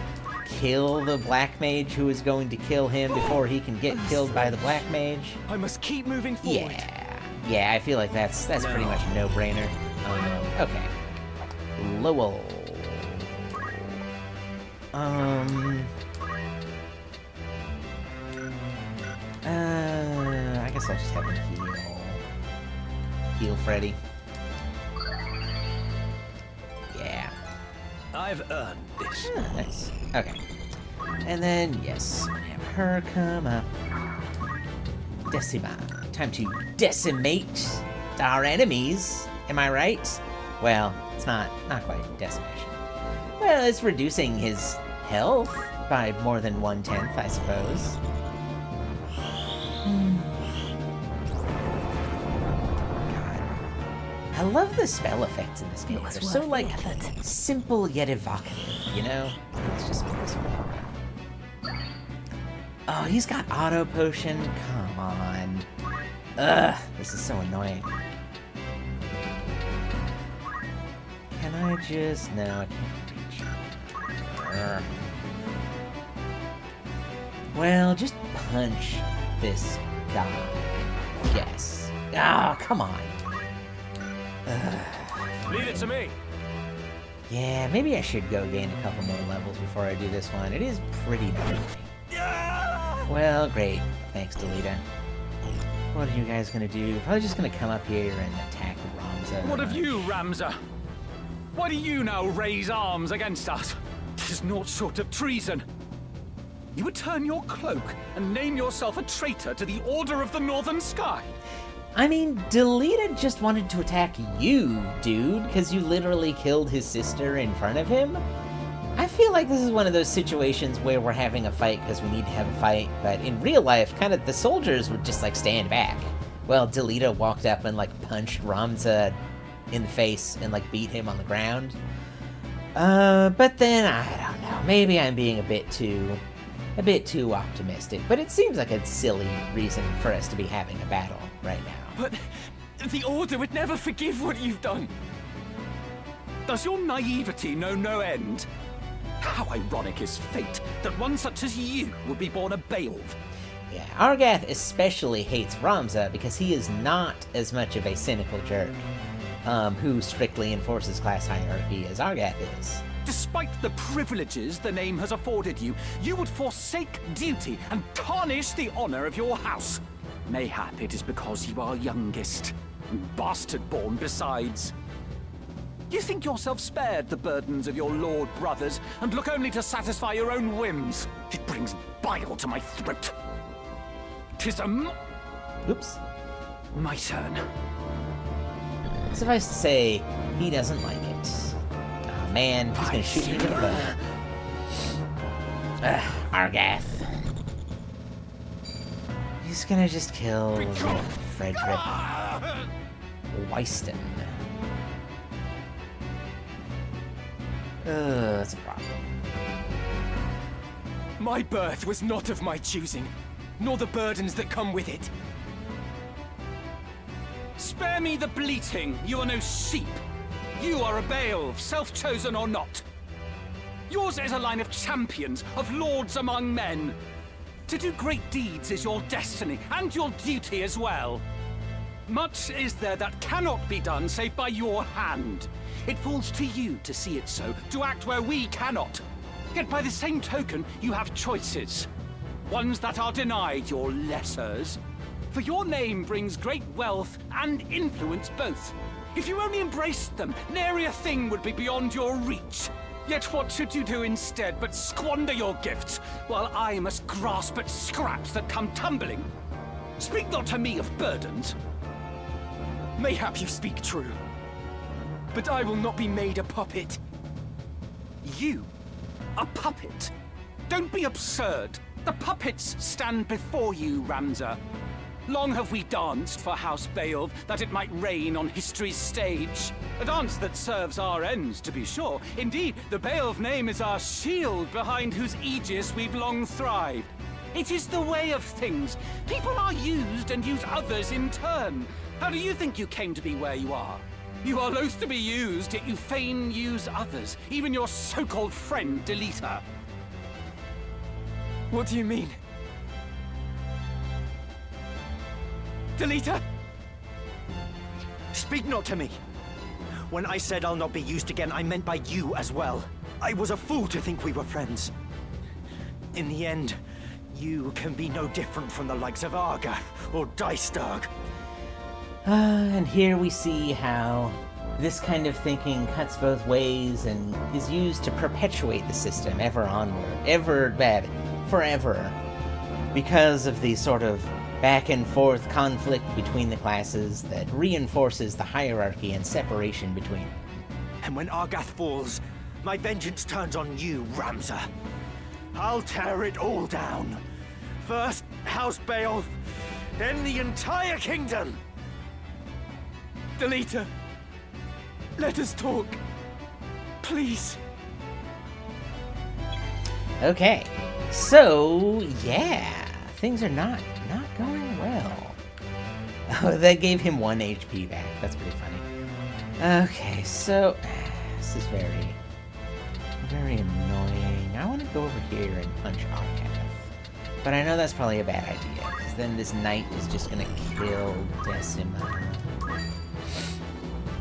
kill the Black Mage who is going to kill him before he can get killed by the Black Mage. I must keep moving forward. Yeah, I feel like that's pretty much a no-brainer. Okay. Lowell. I guess I'll just have him heal Freddy. Yeah. I've earned this. Nice. Okay. And then, yes, have her come up. Decima. Time to decimate our enemies. Am I right? Well, it's not quite decimation. Well, it's reducing his health by more than 1/10, I suppose. God. I love the spell effects in this game. They're so, like, simple yet evocative, you know? Let's just make this work. Oh, he's got auto potion? Come on. Ugh, this is so annoying. Can I just... No, I can't reach. Ugh. Well, just punch this guy. Yes. Oh, come on. Ugh. Leave it to me. Yeah, maybe I should go gain a couple more levels before I do this one. It is pretty gnarly. Well, great. Thanks, Delita. What are you guys gonna do? Probably just gonna come up here and attack Ramza. What of you, Ramza? Why do you now raise arms against us? This is naught short of treason. You would turn your cloak and name yourself a traitor to the Order of the Northern Sky. I mean, Delita just wanted to attack you, dude, because you literally killed his sister in front of him. I feel like this is one of those situations where we're having a fight because we need to have a fight, but in real life, kind of the soldiers would just, like, stand back. Well, Delita walked up and, like, punched Ramza in the face and, like, beat him on the ground. But then, I don't know, maybe I'm being a bit too optimistic, but it seems like a silly reason for us to be having a battle right now. But the Order would never forgive what you've done. Does your naivety know no end? How ironic is fate that one such as you would be born a Beowulf. Yeah, Argath especially hates Ramza because he is not as much of a cynical jerk who strictly enforces class hierarchy as Argath is. Despite the privileges the name has afforded you, you would forsake duty and tarnish the honor of your house. Mayhap it is because you are youngest, and bastard-born besides. You think yourself spared the burdens of your lord brothers, and look only to satisfy your own whims. It brings bile to my throat. 'Tis Oops. my turn. Suffice to say, he doesn't like it. Oh man, he's gonna shoot me in the butt. Argath. He's gonna just kill Frederick Weiston. That's a problem. My birth was not of my choosing, nor the burdens that come with it. Spare me the bleating, you are no sheep. You are a Beowulf, self-chosen or not. Yours is a line of champions, of lords among men. To do great deeds is your destiny, and your duty as well. Much is there that cannot be done save by your hand. It falls to you to see it so, to act where we cannot. Yet by the same token, you have choices. Ones that are denied your lessers. For your name brings great wealth and influence both. If you only embraced them, nary a thing would be beyond your reach. Yet what should you do instead but squander your gifts, while I must grasp at scraps that come tumbling? Speak not to me of burdens. Mayhap you speak true, but I will not be made a puppet. You? A puppet? Don't be absurd. The puppets stand before you, Ramza. Long have we danced for House Beowulf, that it might reign on history's stage. A dance that serves our ends, to be sure. Indeed, the Beowulf name is our shield, behind whose aegis we've long thrived. It is the way of things. People are used and use others in turn. How do you think you came to be where you are? You are loath to be used, yet you fain use others, even your so-called friend, Delita. What do you mean? Delita? Speak not to me. When I said I'll not be used again, I meant by you as well. I was a fool to think we were friends. In the end, you can be no different from the likes of Argath or Dystarg. And here we see how this kind of thinking cuts both ways and is used to perpetuate the system ever onward, forever. Because of the sort of back and forth conflict between the classes that reinforces the hierarchy and separation between them. And when Argath falls, my vengeance turns on you, Ramza. I'll tear it all down. First, House Beowulf, then the entire kingdom. Delita, let us talk. Please. Okay, so yeah, things are not going well. Oh, that gave him 1 HP back. That's pretty funny. Okay, so this is very annoying. I want to go over here and punch Argath, but I know that's probably a bad idea because then this knight is just gonna kill Decima.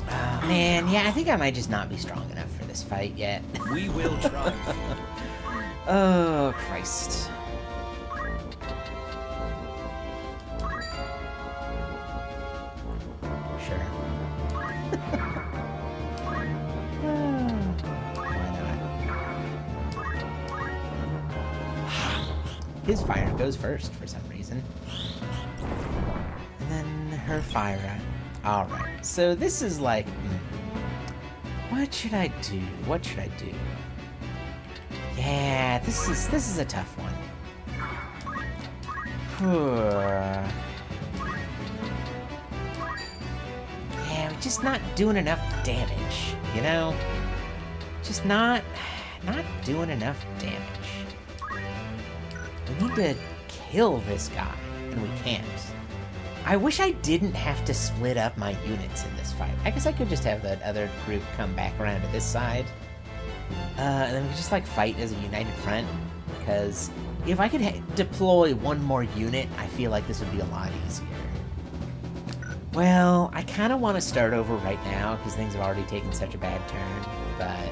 Oh man, yeah, I think I might just not be strong enough for this fight yet. We will try. Oh Christ. Sure. Why not? His fire goes first for some reason. And then her fire. Alright, so this is like... what should I do? What should I do? Yeah, this is a tough one. Yeah, we're just not doing enough damage, you know? Just not doing enough damage. We need to kill this guy, and we can't. I wish I didn't have to split up my units in this fight. I guess I could just have that other group come back around to this side. And then we could just like fight as a united front. Because if I could deploy one more unit, I feel like this would be a lot easier. Well, I kind of want to start over right now because things have already taken such a bad turn, but...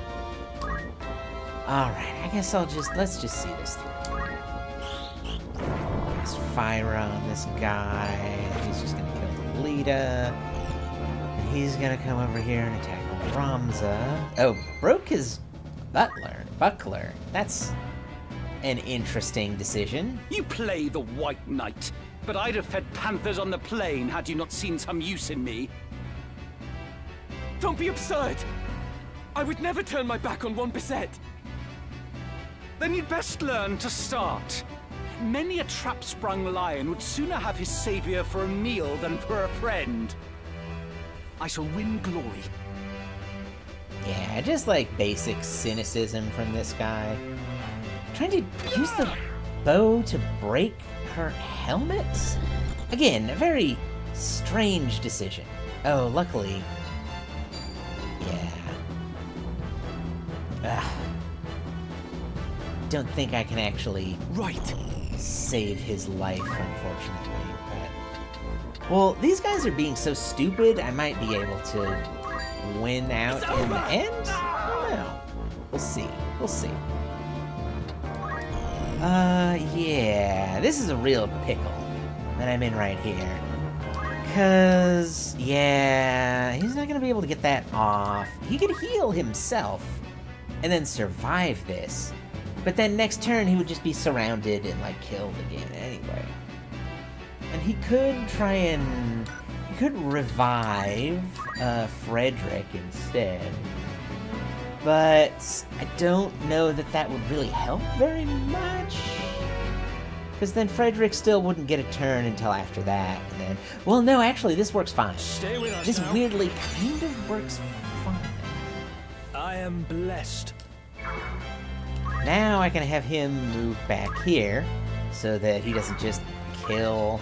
Alright, I guess let's just see this through. Cast fire on this guy. He's just gonna kill Delita. And he's gonna come over here and attack Ramza. Oh, broke his buckler. That's an interesting decision. You play the White Knight, but I'd have fed panthers on the plain had you not seen some use in me. Don't be absurd! I would never turn my back on one Beset. Then you'd best learn to start. Many a trap-sprung lion would sooner have his savior for a meal than for a friend. I shall win glory. Yeah, just like basic cynicism from this guy. Trying to use the bow to break her helmet? Again, a very strange decision. Oh, luckily... Yeah. Ugh. Don't think I can actually save his life, unfortunately. But... Well, these guys are being so stupid, I might be able to win out in the end? I don't know. We'll see. We'll see. Yeah. This is a real pickle that I'm in right here. Because, yeah, he's not going to be able to get that off. He could heal himself and then survive this. But then next turn, he would just be surrounded and, like, killed again anyway. And he could try and... He could revive Frederick instead. But I don't know that that would really help very much. Because then Frederick still wouldn't get a turn until after that. And then... Well, no, actually, this works fine. Stay with us This now. weirdly kind of works fine. I am blessed. Now I can have him move back here so that he doesn't just kill...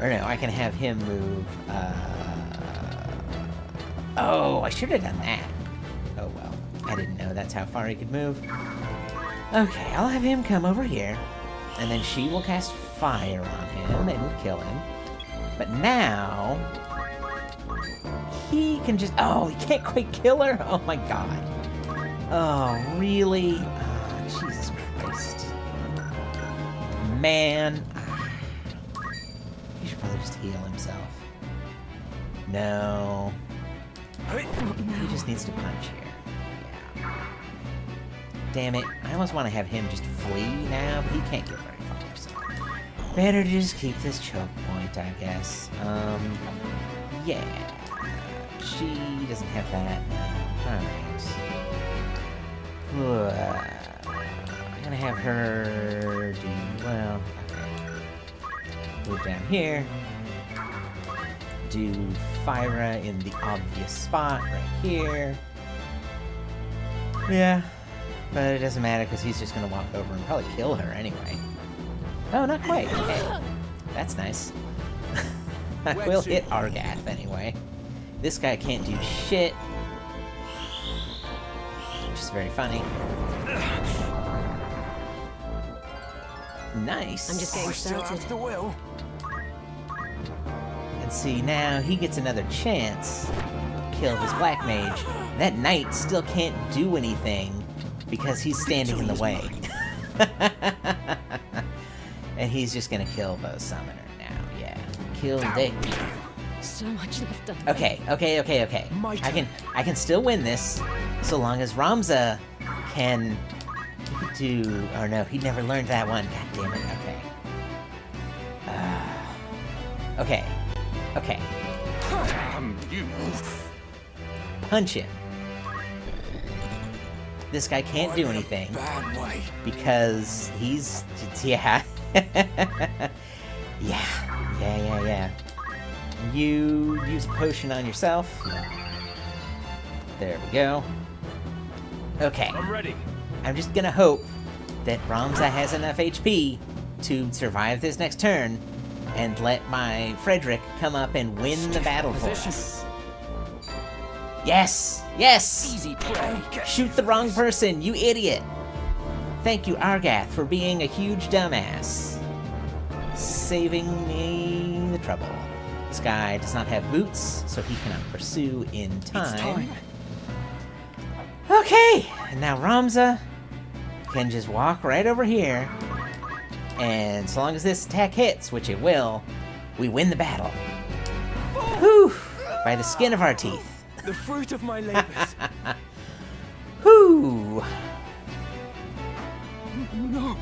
Or no, I can have him move... Oh, I should have done that. Oh well, I didn't know that's how far he could move. Okay, I'll have him come over here. And then she will cast fire on him and kill him. But now... He can just... Oh, he can't quite kill her? Oh my god. Oh, really? Jesus Christ. Man. He should probably just heal himself. No. He just needs to punch here. Yeah. Damn it. I almost want to have him just flee now, but he can't get very far, so... Better to just keep this choke point, I guess. Yeah. She doesn't have that. Alright. I'm gonna have her do... Well, okay. Move down here. Do Fyra in the obvious spot right here. Yeah. But it doesn't matter because he's just gonna walk over and probably kill her anyway. Oh, not quite. Okay. That's nice. I will hit Argath anyway. This guy can't do shit. Which is very funny. Nice. I'm just getting started. The will. And see, now he gets another chance to kill his Black Mage. That Knight still can't do anything because he's standing in the way. And he's just gonna kill the Summoner now, yeah. Kill Dick. So much left done. Okay. I can still win this, so long as Ramza can do... Oh no, he never learned that one. God damn it, okay. Okay. You. Punch him. This guy can't do anything Bad way. because he's... Yeah. Yeah. You use a potion on yourself. There we go. Okay. I'm ready. I'm just gonna hope that Ramza has enough HP to survive this next turn and let my Frederick come up and win the battle for us. Yes! Easy play. Shoot the wrong person, you idiot! Thank you, Argath, for being a huge dumbass. Saving me the trouble. Sky does not have boots, so he cannot pursue in time. It's time. Okay, and now Ramza can just walk right over here, and so long as this attack hits, which it will, we win the battle. Whew! By the skin of our teeth. The fruit of my labors. Whew! No.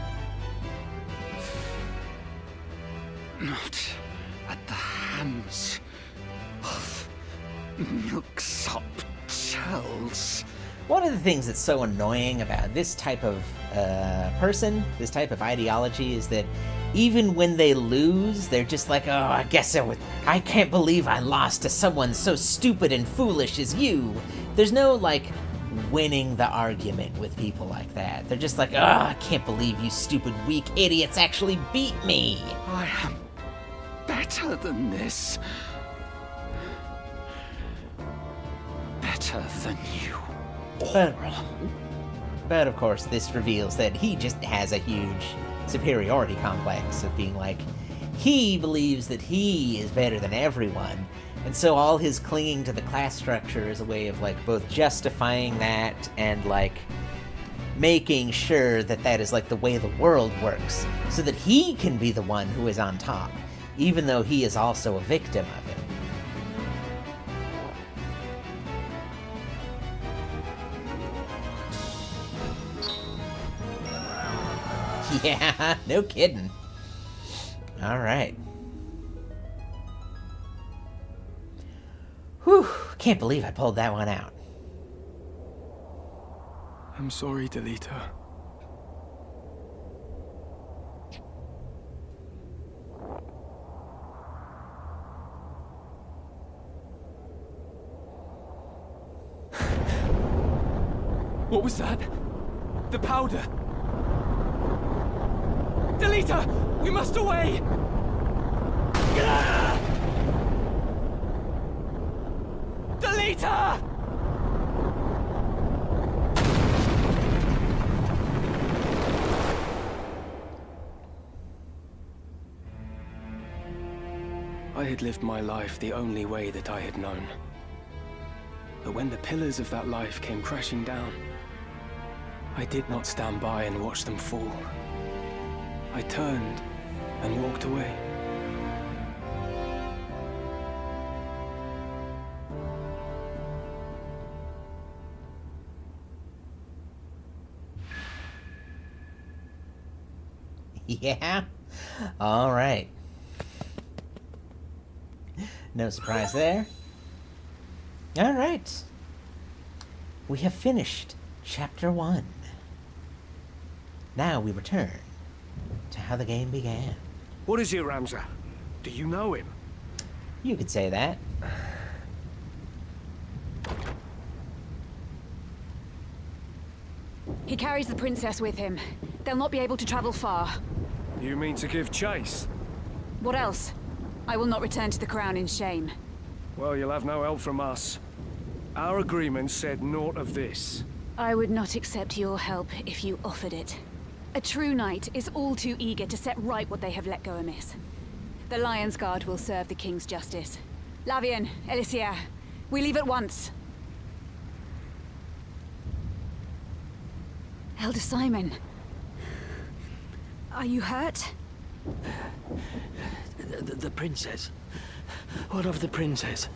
Not at the hands of milksop chels. One of the things that's so annoying about this type of person, this type of ideology, is that even when they lose, they're just like, oh, I can't believe I lost to someone so stupid and foolish as you. There's no, like, winning the argument with people like that. They're just like, oh, I can't believe you stupid, weak idiots actually beat me. I am better than this. Better than you. But of course, this reveals that he just has a huge superiority complex of being like, he believes that he is better than everyone, and so all his clinging to the class structure is a way of like both justifying that and like making sure that that is like the way the world works, so that he can be the one who is on top, even though he is also a victim of it. Yeah, no kidding. All right. Whew, can't believe I pulled that one out. I'm sorry, Delita. What was that? The powder! Delita! We must away! Ah! Delita! I had lived my life the only way that I had known. But when the pillars of that life came crashing down, I did not stand by and watch them fall. I turned and walked away. Yeah? All right. No surprise there. All right. We have finished Chapter 1. Now we return to how the game began. What is it, Ramza? Do you know him? You could say that. He carries the princess with him. They'll not be able to travel far. You mean to give chase? What else? I will not return to the crown in shame. Well, you'll have no help from us. Our agreement said naught of this. I would not accept your help if you offered it. A true knight is all too eager to set right what they have let go amiss. The Lion's Guard will serve the King's justice. Lavian, Elisier, we leave at once. Elder Simon, are you hurt? The princess. What of the princess?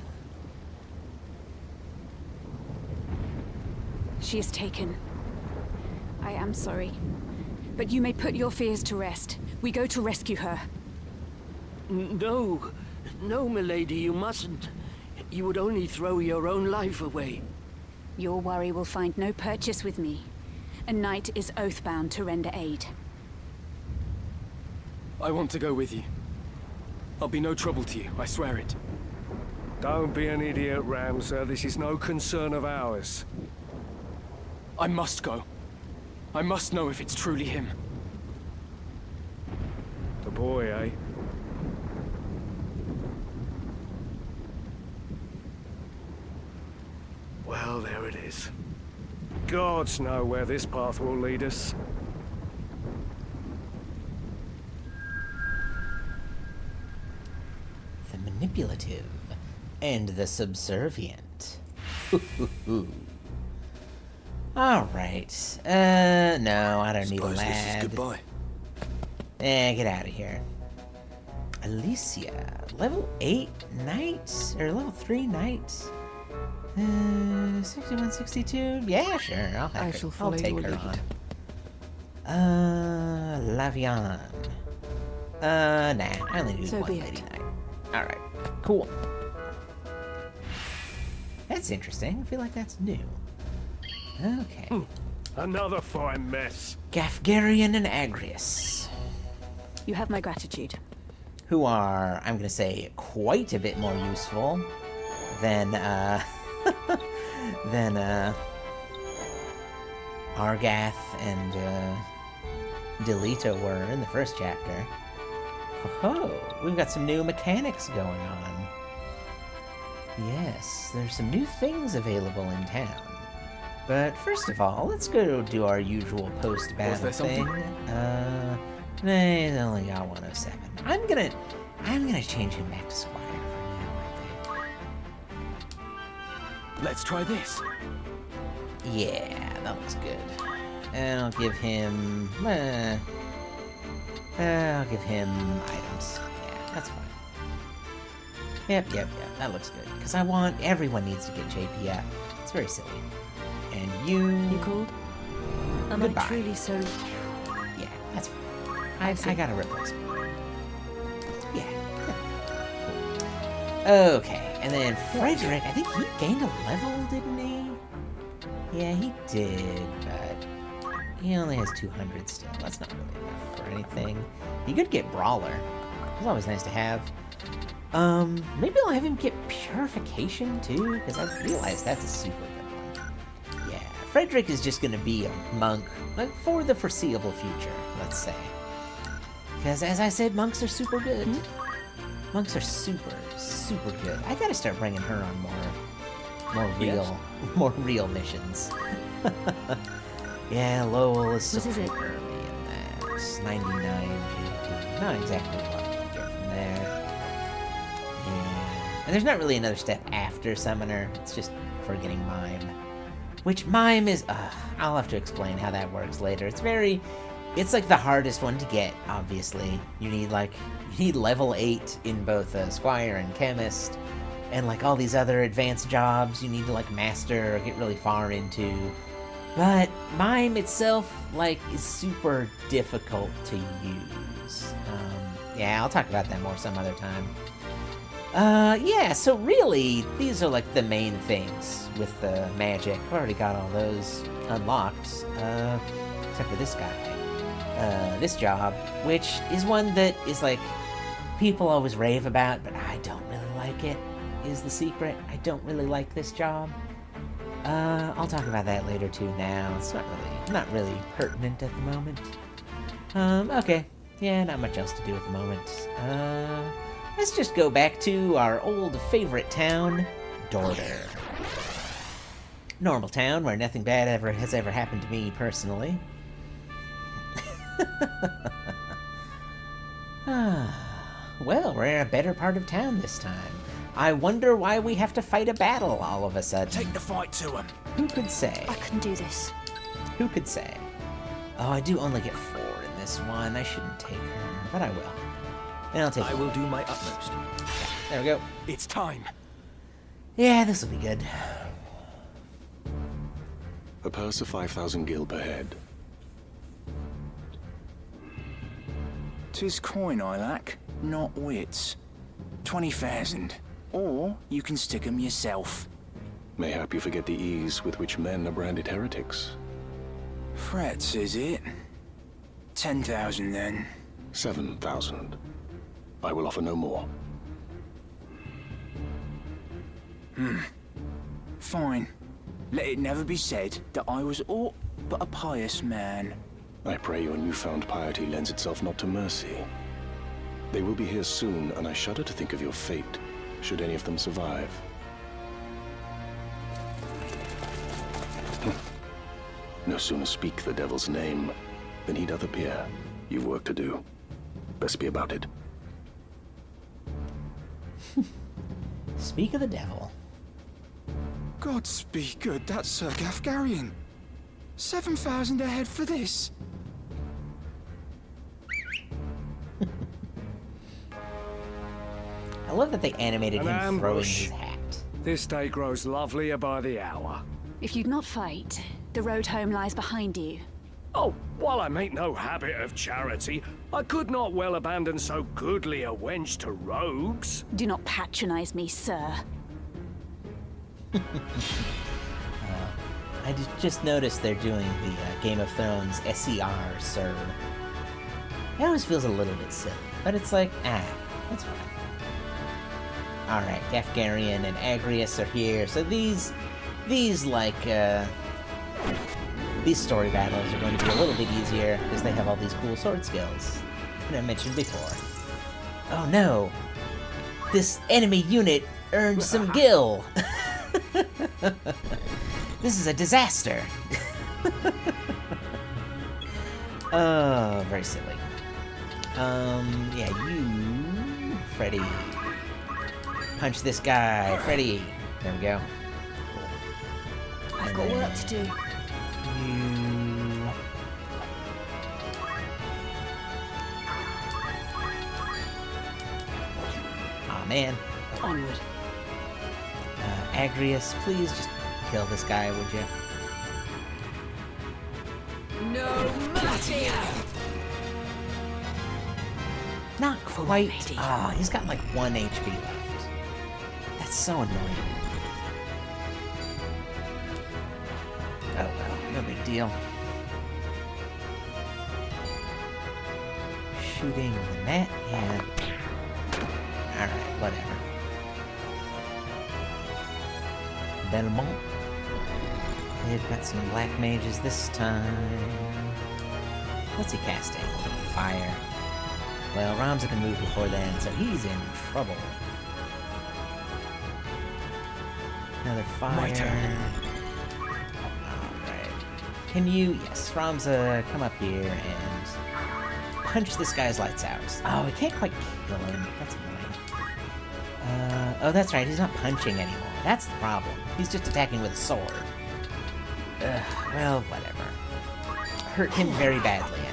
She is taken. I am sorry. But you may put your fears to rest. We go to rescue her. No. No, milady, you mustn't. You would only throw your own life away. Your worry will find no purchase with me. A knight is oath-bound to render aid. I want to go with you. I'll be no trouble to you, I swear it. Don't be an idiot, Ramza. This is no concern of ours. I must go. I must know if it's truly him. The boy, eh? Well, there it is. Gods know where this path will lead us. The Manipulative and the Subservient. Alright. No, I don't need a Suppose this is lad. goodbye. Get out of here. Alicia, level 8 knight? Or level 3 knight? 61, 62? Yeah, sure, I'll have I her. shall I'll follow take your her lead. on. Lavian. Nah, I only need So one be lady it. knight. Alright, cool. That's interesting. I feel like that's new. Okay. Another fine mess. Gafgarian and Agrius, You have my gratitude. who are, I'm gonna say, quite a bit more useful than, than, Argath and, Delita were in the first chapter. Oh, we've got some new mechanics going on. Yes, there's some new things available in town. But first of all, let's go do our usual post-battle there something? thing. They only got 107. I'm gonna change him back to Squire for now, I think. Let's try this. Yeah, that looks good. And I'll give him items. Yeah, that's fine. Yep, that looks good. Because everyone needs to get JP up. It's very silly. And you... You called? Am Goodbye. I truly so... Yeah, that's fine. I got a replacement. Yeah. Cool. Okay, and then Frederick, I think he gained a level, didn't he? Yeah, he did, but he only has 200 still. That's not really enough for anything. He could get Brawler. It's always nice to have. Maybe I'll have him get Purification too, because I realize that's a super good one. Yeah, Frederick is just gonna be a monk, like, for the foreseeable future, let's say. Because as I said, monks are super good. Monks are super, super good. I gotta start bringing her on more real missions. Yeah, Lowell is so What is it? early in that. It's 99 JP. Not exactly what we can get from there. Yeah. And there's not really another step after Summoner. It's just for getting Mime. Which Mime is... I'll have to explain how that works later. It's like the hardest one to get, obviously. You need level 8 in both Squire and Chemist. And like all these other advanced jobs you need to like master or get really far into. But Mime itself, like, is super difficult to use. Yeah, I'll talk about that more some other time. Yeah, so really, these are like the main things with the magic. I've already got all those unlocked, except for this guy. This job, which is one that is like, people always rave about, but I don't really like it, is the secret. I don't really like this job. I'll talk about that later too now. It's not really pertinent at the moment. Okay. Yeah, not much else to do at the moment. Let's just go back to our old favorite town, Dorter. Normal town where nothing bad has ever happened to me personally. Well, we're in a better part of town this time. I wonder why we have to fight a battle all of a sudden. Take the fight to him. Who could say? I can do this. Who could say? Oh, I do only get 4 in this one. I shouldn't take her, but I will. And I'll take I will do my utmost. There we go. It's time. Yeah, this will be good. A purse of 5,000 gil per head. 'Tis coin I lack, not wits. 20,000. Or you can stick 'em yourself. Mayhap you forget the ease with which men are branded heretics. Frets, is it? 10,000 then. 7,000. I will offer no more. Fine. Let it never be said that I was aught but a pious man. I pray your newfound piety lends itself not to mercy. They will be here soon, and I shudder to think of your fate, should any of them survive. No sooner speak the devil's name than he doth appear. You've work to do. Best be about it. Speak of the devil. Gods be good, that's Sir Gafgarian. 7,000 ahead for this. I love that they animated An him throwing ambush. his hat. This day grows lovelier by the hour. If you'd not fight, the road home lies behind you. Oh, while I make no habit of charity, I could not well abandon so goodly a wench to rogues. Do not patronize me, sir. I just noticed they're doing the Game of Thrones SER, sir. It always feels a little bit silly, but it's like, it's fine. Alright, Gafgarian and Agrius are here, so these story battles are going to be a little bit easier, because they have all these cool sword skills that I mentioned before. Oh no! This enemy unit earned some gil! This is a disaster! Oh, very silly. Yeah, you... Freddy. Punch this guy, Freddy. There we go. Cool. I've got work to do. You... Aw, man. Onward. Agrius, please just kill this guy, would you? No mercy! Not quite. Ah, he's got like 1 HP left. That's so annoying. Oh well, no big deal. Shooting the net, yeah. Alright, whatever. Belmont. They've got some black mages this time. What's he casting? Fire. Well, Ramza can move before then, so he's in trouble. Another fire. My turn. Alright. Can you, yes, Ramza, come up here and punch this guy's lights out. Oh, we can't quite kill him. That's annoying. Oh, that's right, he's not punching anymore. That's the problem. He's just attacking with a sword. Well, whatever. Hurt him very badly, anyway.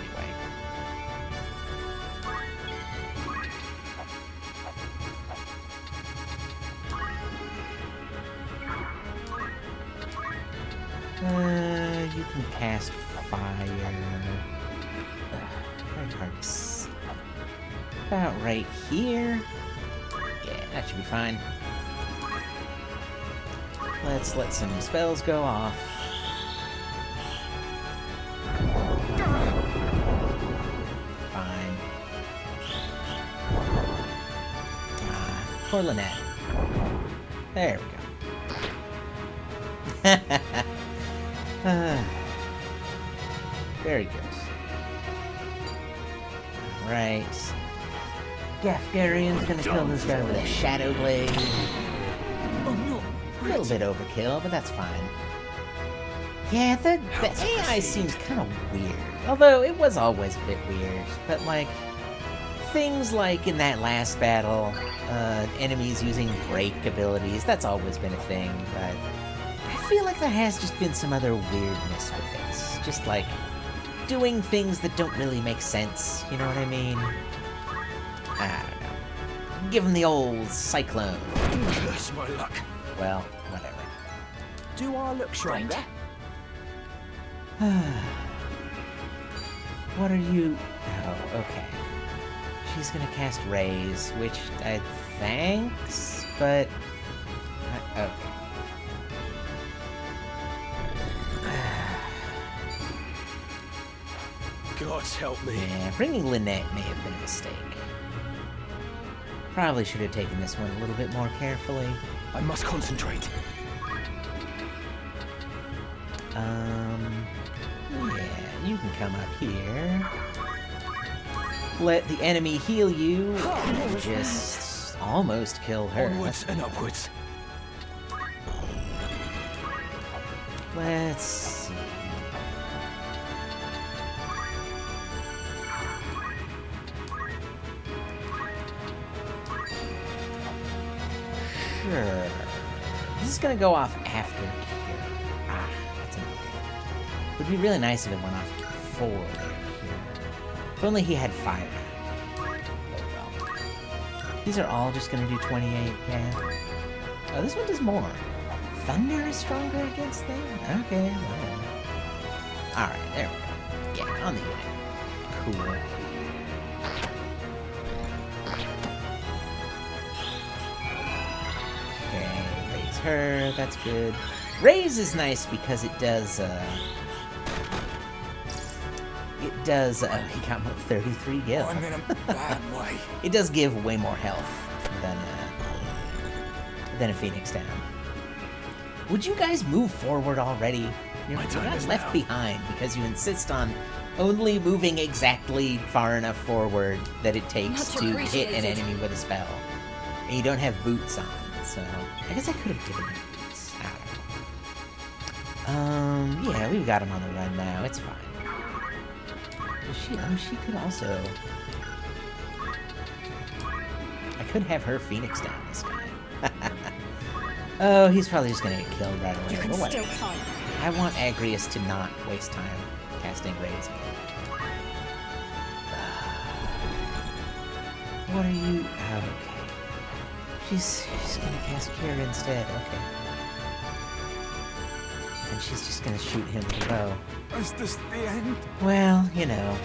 You can cast fire. Very hard to see. About right here. Yeah, that should be fine. Let's let some spells go off. Fine. Poor Lynette. There we go. Very good. Right. Gafgarian's gonna kill this guy with a Shadow Blade. Oh no. A little bit overkill, but that's fine. Yeah, the AI seems kind of weird. Although, it was always a bit weird. But, like, things like in that last battle, enemies using break abilities, that's always been a thing, but I feel like there has just been some other weirdness with it. Just, like, doing things that don't really make sense, you know what I mean? I don't know. Give him the old cyclone. Curse my luck. Well, whatever. Do I look stronger? What are you... Oh, okay. She's gonna cast Raise, which I thanks, but... Okay. Gods help me. Yeah, bringing Lynette may have been a mistake. Probably should have taken this one a little bit more carefully. I must concentrate. Yeah, you can come up here. Let the enemy heal you, and just almost kill her. Onwards and upwards. Let's see. Cure. This is gonna go off after Cure. Ah, that's annoying. Would be really nice if it went off before Cure. If only he had fire. Oh well. These are all just gonna do 28, yeah. Oh, this one does more. Thunder is stronger against them? Okay, well. Alright, there we go. Yeah, on the unit. Cool. Okay, raise her, that's good. Raise is nice because it does, he got 33 gil. I'm in a bad way. It does give way more health than a Phoenix down. Would you guys move forward already? You're not left behind because you insist on only moving exactly far enough forward that it takes to hit an enemy with a spell. And you don't have boots on, so I guess I could have given him boots. I don't know. Yeah, we've got him on the run now. It's fine. She could also. I could have her Phoenix down this guy. Oh, he's probably just gonna get killed right away. You can still fight. I want Agrius to not waste time casting Raise again. What are you? Oh, okay. She's gonna cast Cure instead. Okay. And she's just gonna shoot him with a bow. Is this the end? Well, you know.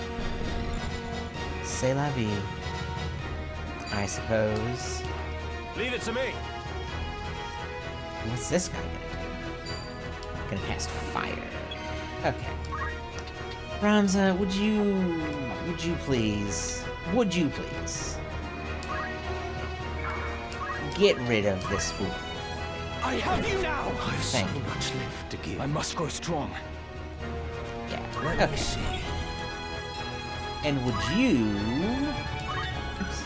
C'est la vie. I suppose. Leave it to me. What's this guy gonna do? Gonna cast fire. Okay. Ramza, would you please get rid of this fool? I have you now. I've so Thank you. much left to give. I must grow strong. Yeah. Let me see. And would you? Oops.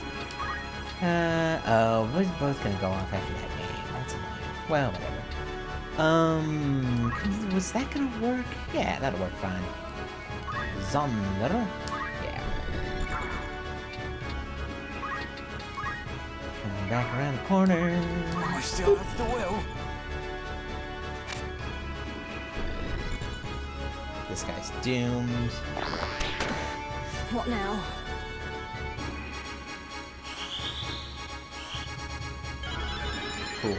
Oh, we're both gonna go off after that game. That's annoying. Well, whatever. Was that gonna work? Yeah, that'll work fine. Zonder. Yeah. Coming back around the corner. I still have the will. This guy's doomed. What now? Cool.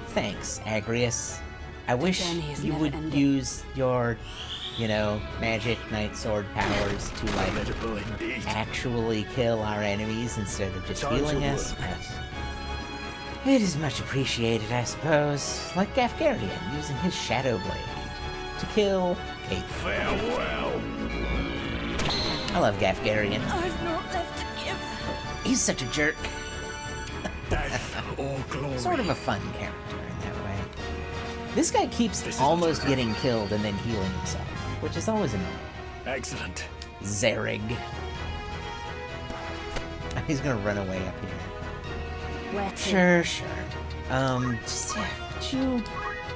Thanks, Agrius. I wish Journey is you never would ending. use your, magic knight sword powers to, Formidable indeed. actually kill our enemies instead of just Time healing to us. work. But it is much appreciated, I suppose. Like Gafgarian using his Shadow Blade to kill Kate. Farewell. I love Gafgarian. I've not left to give. He's such a jerk. Death or glory. Sort of a fun character in that way. This guy keeps This is almost the getting killed and then healing himself, which is always annoying. Excellent. Zerig. He's gonna run away up here. Where to? Sure. Just,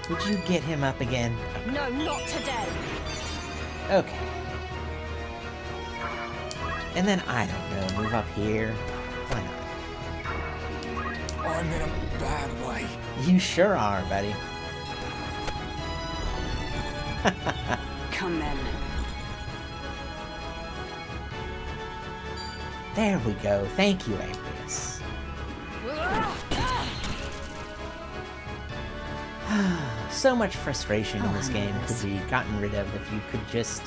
would you get him up again? No, not today. Okay. And then, I don't know, move up here. Why not? I'm in a bad way. You sure are, buddy. Come then. There we go. Thank you, Agrius. So much frustration in this game could be gotten rid of if you could just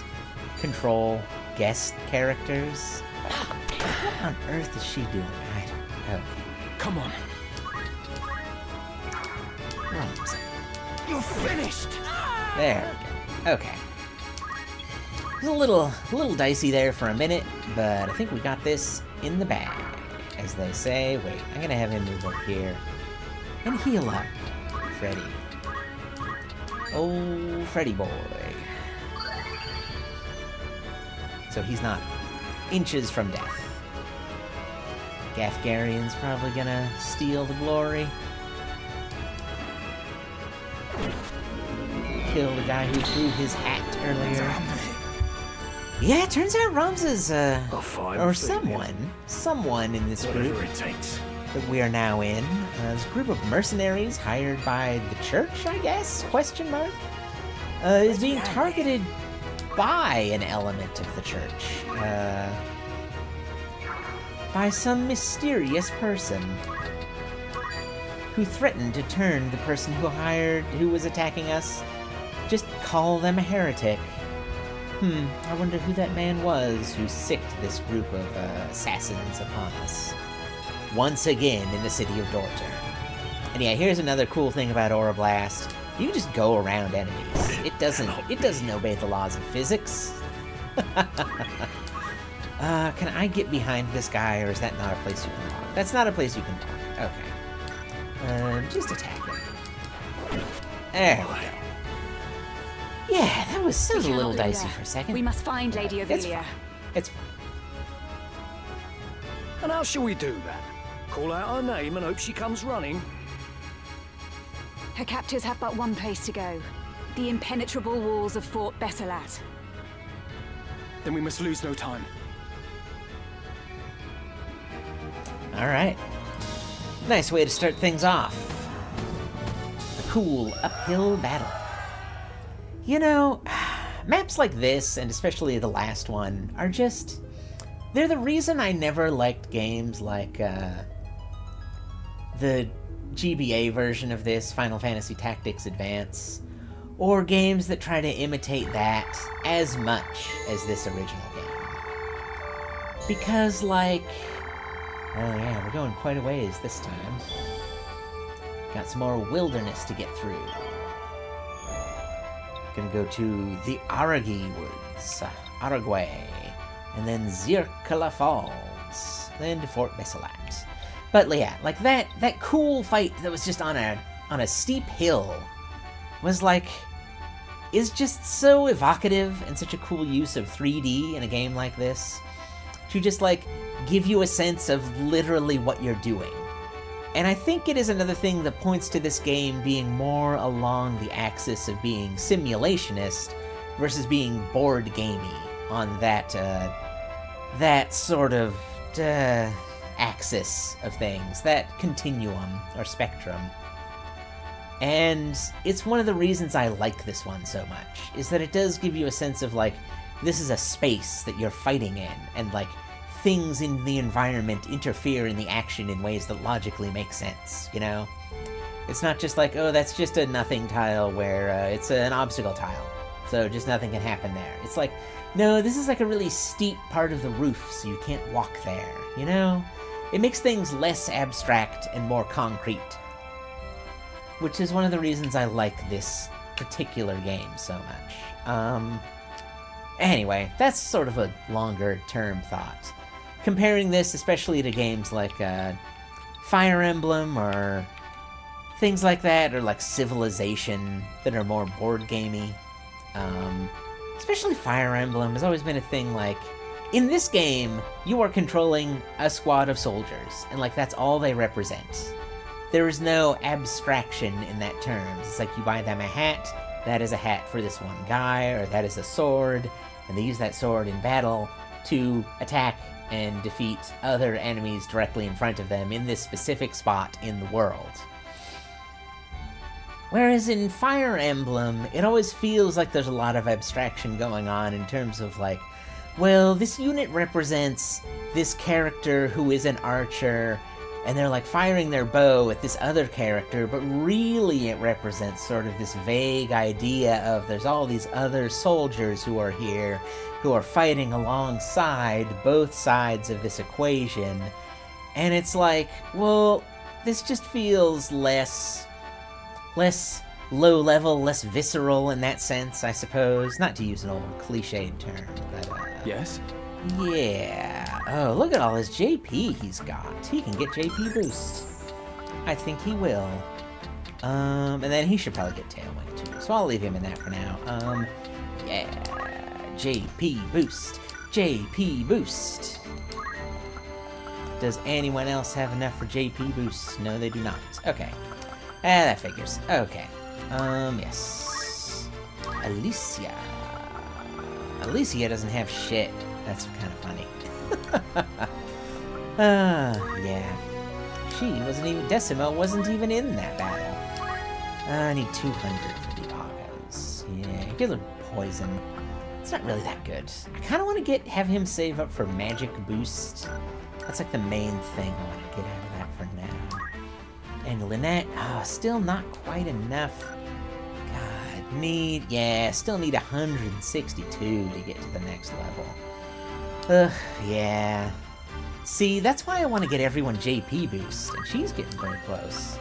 control guest characters. What on earth is she doing? I don't know. Come on. Wrong. You're finished. There we go. Okay. It was a little dicey there for a minute, but I think we got this in the bag, as they say. Wait, I'm gonna have him move up here and heal up, Freddy. Oh, Freddy boy. So he's not inches from death. Gafgarian's probably gonna steal the glory. Kill the guy who threw his hat earlier. Yeah, it turns out Ramza's, A fine or female. someone in this Whatever group it takes. that we are now in. This group of mercenaries hired by the church, I guess? Question mark? Is being targeted by an element of the church. By some mysterious person who threatened to turn the person who was attacking us, just call them a heretic. I wonder who that man was who sicked this group of assassins upon us. Once again in the City of Dorter. And yeah, here's another cool thing about Aura Blast. You can just go around enemies. It doesn't obey the laws of physics. Can I get behind this guy, or is that not a place you can walk? That's not a place you can walk. Okay. Just attack him. There we go. Yeah, that was a little dicey for a second. We must find Lady Ovelia. It's fine. And how shall we do that? Call out her name and hope she comes running? Her captors have but one place to go. The impenetrable walls of Fort Besselat. Then we must lose no time. Alright. Nice way to start things off. The cool uphill battle. You know, maps like this, and especially the last one, are just... they're the reason I never liked games like the GBA version of this, Final Fantasy Tactics Advance, or games that try to imitate that as much as this original game. Because, like... oh yeah, we're going quite a ways this time. Got some more wilderness to get through. Gonna go to the Aragi Woods, Aragway, and then Zirkala Falls, then to Fort Besselat. But yeah, like that cool fight that was just on a steep hill was like, is just so evocative and such a cool use of 3D in a game like this to just like give you a sense of literally what you're doing. And I think it is another thing that points to this game being more along the axis of being simulationist versus being board gamey on that sort of axis of things, that continuum or spectrum. And it's one of the reasons I like this one so much, is that it does give you a sense of like, this is a space that you're fighting in, and like, things in the environment interfere in the action in ways that logically make sense, you know? It's not just like, oh, that's just a nothing tile where it's an obstacle tile, so just nothing can happen there. It's like, no, this is like a really steep part of the roof, so you can't walk there, you know? It makes things less abstract and more concrete, which is one of the reasons I like this particular game so much. Anyway, that's sort of a longer-term thought. Comparing this especially to games like Fire Emblem or things like that, or like Civilization that are more board gamey. Especially Fire Emblem has always been a thing like, in this game, you are controlling a squad of soldiers, and like that's all they represent. There is no abstraction in that terms. It's like you buy them a hat, that is a hat for this one guy, or that is a sword, and they use that sword in battle to attack and defeat other enemies directly in front of them in this specific spot in the world. Whereas in Fire Emblem, it always feels like there's a lot of abstraction going on in terms of like, well, this unit represents this character who is an archer, and they're like firing their bow at this other character, but really it represents sort of this vague idea of there's all these other soldiers who are here, who are fighting alongside both sides of this equation. And it's like, well, this just feels less low level, less visceral in that sense, I suppose. Not to use an old cliched term, but yes? Yeah. Oh, look at all this JP he's got. He can get JP boost. I think he will. And then he should probably get Tailwind too, so I'll leave him in that for now. Yeah. JP boost. JP boost. Does anyone else have enough for JP boost? No, they do not. Okay. That figures. Okay. Yes. Alicia. Alicia doesn't have shit. That's kind of funny. Yeah. Decimo wasn't even in that battle. I need 200 for the Augurs. Yeah, Killer Poison. It's not really that good. I kind of want to have him save up for Magic Boost. That's like the main thing I want to get out of that for now. And Lynette, still not quite enough. God, still need 162 to get to the next level. Yeah. See, that's why I want to get everyone JP boost, and she's getting pretty close.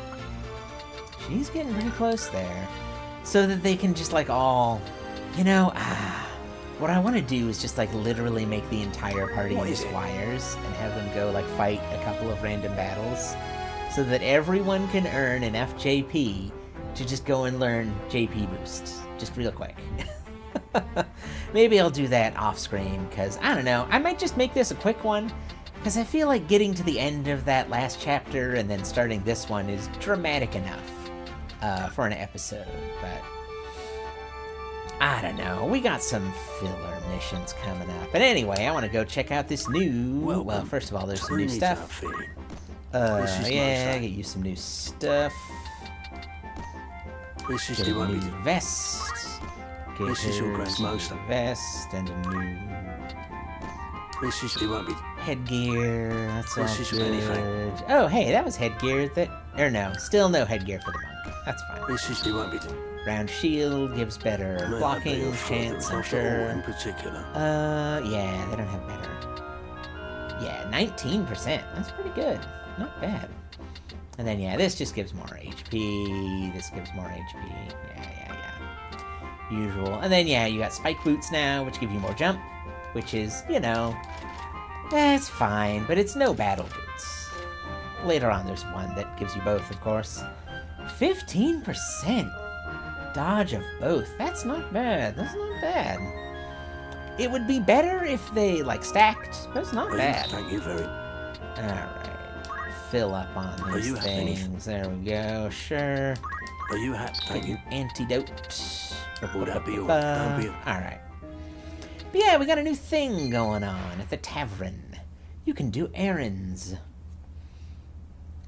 She's getting pretty close there. So that they can just like all, what I want to do is just like literally make the entire party use wires and have them go like fight a couple of random battles so that everyone can earn enough JP to just go and learn JP boost just real quick. Maybe I'll do that off screen because I don't know. I might just make this a quick one because I feel like getting to the end of that last chapter and then starting this one is dramatic enough for an episode, but I don't know. We got some filler missions coming up. But anyway, I want to go check out this new... Well, first of all, there's some new stuff. Get you some new stuff. This is get a the new vest. Get this is your grandmaster. Vest and a new... This is the one. Headgear. That's all this is good. Oh, hey, that was headgear that... Or no, still no headgear for the monk. That's fine. This is the one. Round shield gives better blocking chance, I'm sure. In particular. Yeah, they don't have better. Yeah, 19%. That's pretty good. Not bad. And then, yeah, this just gives more HP. This gives more HP. Yeah. Usual. And then, yeah, you got spike boots now, which give you more jump, which is, it's fine, but it's no battle boots. Later on, there's one that gives you both, of course. 15%. Dodge of both. That's not bad. That's not bad. It would be better if they, stacked, but it's not bad. Thank you very... Alright. Fill up on these things. There we go. Sure. Are you happy? Thank you. Antidote. Would that be all? Don't be... Alright. But yeah, we got a new thing going on at the tavern. You can do errands.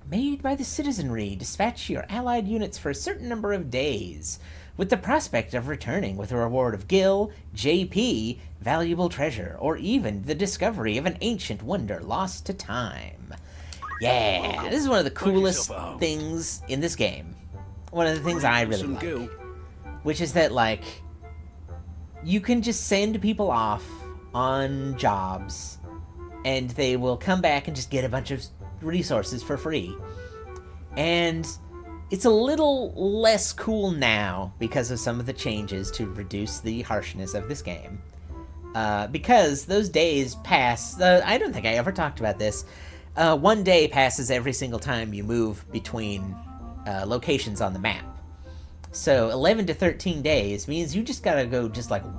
Made by the citizenry, dispatch your allied units for a certain number of days, with the prospect of returning with a reward of gil, JP, valuable treasure, or even the discovery of an ancient wonder lost to time. Yeah, this is one of the coolest things in this game. One of the things I really like. Which is that, you can just send people off on jobs, and they will come back and just get a bunch of resources for free. And it's a little less cool now because of some of the changes to reduce the harshness of this game. Because those days pass... I don't think I ever talked about this. 1 day passes every single time you move between locations on the map. So 11 to 13 days means you just gotta go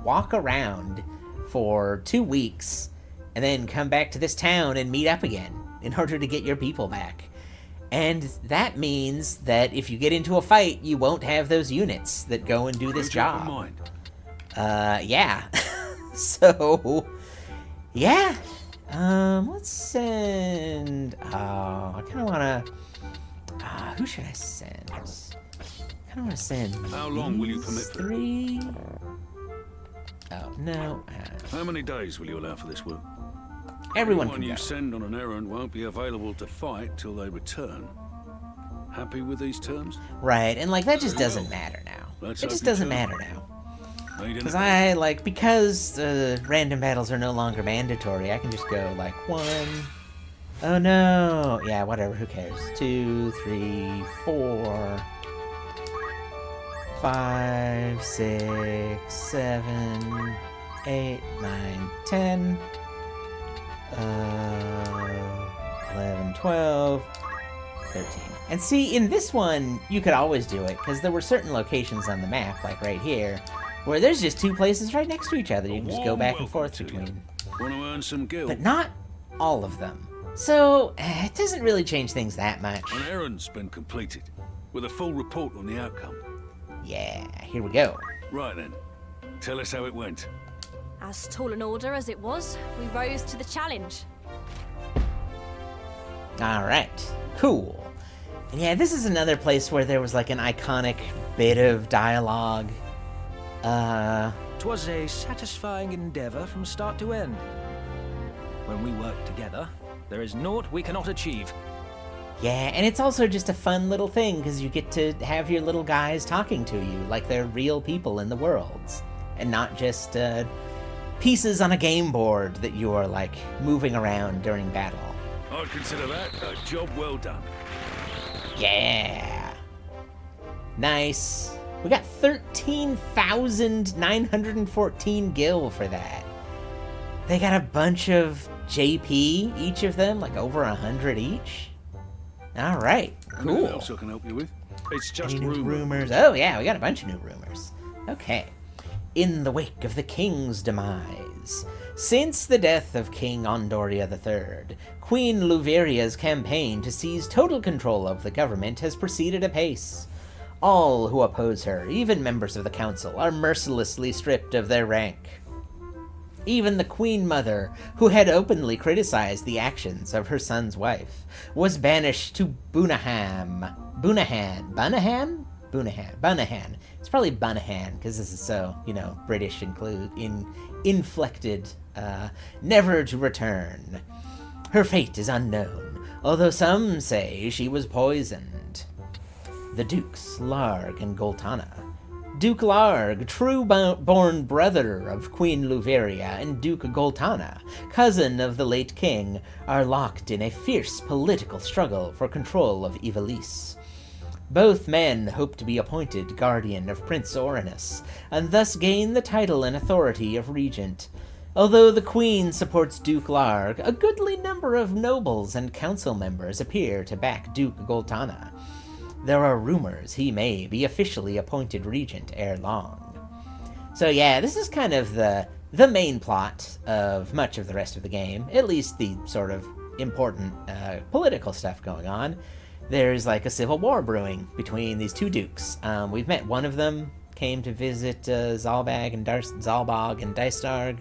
walk around for 2 weeks and then come back to this town and meet up again in order to get your people back. And that means that if you get into a fight, you won't have those units that go and do this job. Yeah. So, yeah. Let's send... I kind of want to... who should I send? I kind of want to send... How long will you permit for 3? Oh, no. How many days will you allow for this work? Everyone can go. you send on an errand won't be available to fight till they return. Happy with these terms? Right, and that just doesn't matter now. It just doesn't matter now. Because because random battles are no longer mandatory, I can just go 1. Oh no! Yeah, whatever, who cares? 2, 3, 4, 5, 6, 7, 8, 9, 10. 11, 12, 13. And see, in this one, you could always do it, because there were certain locations on the map, like right here, where there's just 2 places right next to each other. You can just go back and forth between. Want to earn some gil? But not all of them. So, it doesn't really change things that much. An errand's been completed, with a full report on the outcome. Yeah, here we go. Right then, tell us how it went. As tall an order as it was, we rose to the challenge. Alright. Cool. And yeah, this is another place where there was like an iconic bit of dialogue. 'Twas a satisfying endeavor from start to end. When we work together, there is naught we cannot achieve. Yeah, and it's also just a fun little thing because you get to have your little guys talking to you like they're real people in the worlds and not just pieces on a game board that you are like moving around during battle. I'd consider that a job well done. Yeah. Nice. We got 13,914 gil for that. They got a bunch of JP, each of them, like over 100 each. All right, cool. Anything else I can help you with? It's just Any new rumors. Oh yeah, we got a bunch of new rumors. Okay. In the wake of the king's demise. Since the death of King Ondoria III, Queen Luveria's campaign to seize total control of the government has proceeded apace. All who oppose her, even members of the council, are mercilessly stripped of their rank. Even the Queen Mother, who had openly criticized the actions of her son's wife, was banished to Bunahan. It's probably Bunahan, because this is so, British inflected, never to return. Her fate is unknown, although some say she was poisoned. The Dukes, Larg and Goltana. Duke Larg, true-born brother of Queen Luveria, and Duke Goltana, cousin of the late king, are locked in a fierce political struggle for control of Ivalice. Both men hope to be appointed guardian of Prince Oranus, and thus gain the title and authority of regent. Although the queen supports Duke Larg, a goodly number of nobles and council members appear to back Duke Goltana. There are rumors he may be officially appointed regent ere long. So yeah, this is kind of the main plot of much of the rest of the game, at least the sort of important political stuff going on. There's like a civil war brewing between these two dukes. We've met one of them, came to visit Zalbag and Zalbog and Dystarg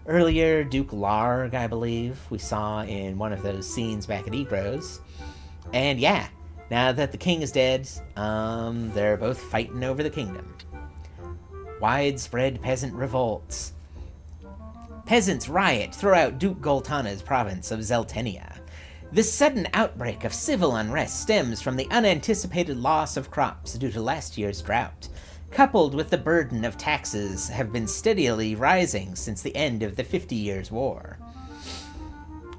earlier. Duke Larg, I believe, we saw in one of those scenes back at Egros. And yeah, now that the king is dead, they're both fighting over the kingdom. Widespread peasant revolts. Peasants riot throughout Duke Goltana's province of Zeltenia. This sudden outbreak of civil unrest stems from the unanticipated loss of crops due to last year's drought, coupled with the burden of taxes have been steadily rising since the end of the 50 Years' War.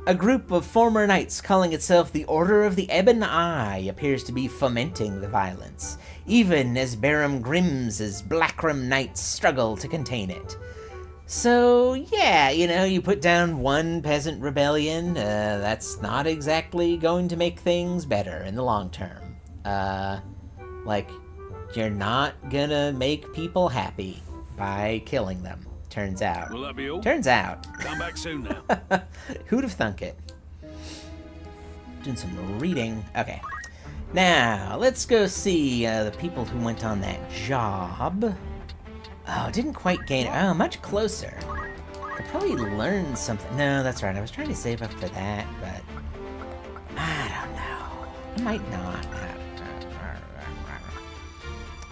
A group of former knights calling itself the Order of the Ebon Eye appears to be fomenting the violence, even as Barum Grimm's Blackram knights struggle to contain it. So, yeah, you put down one peasant rebellion, that's not exactly going to make things better in the long term. You're not gonna make people happy by killing them. Turns out. Will that be all? Turns out. Come back soon now. Who'd have thunk it? Doing some reading. Okay. Now, let's go see the people who went on that job. Oh, didn't quite gain it. Oh, much closer. Could probably learn something. No, that's right. I was trying to save up for that, but I don't know. I might not.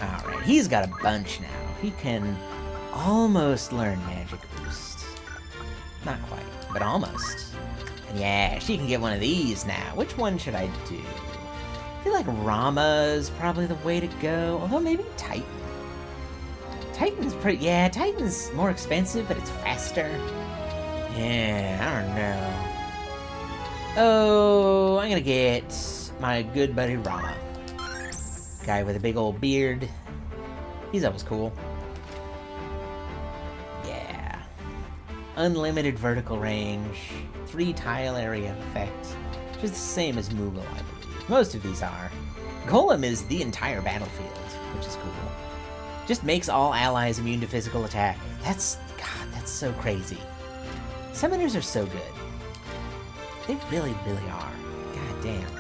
Alright, he's got a bunch now. He can almost learn Magic Boost. Not quite, but almost. And yeah, she can get one of these now. Which one should I do? I feel like Rama is probably the way to go. Although maybe Titan. Titan's pretty... Yeah, Titan's more expensive, but it's faster. Yeah, I don't know. Oh, I'm gonna get my good buddy Rama. Guy with a big old beard. He's always cool. Yeah. Unlimited vertical range. 3 tile area effect. Which is the same as Moogle, I believe. Most of these are. Golem is the entire battlefield, which is cool. Just makes all allies immune to physical attack. That's so crazy. Summoners are so good. They really, really are. God damn.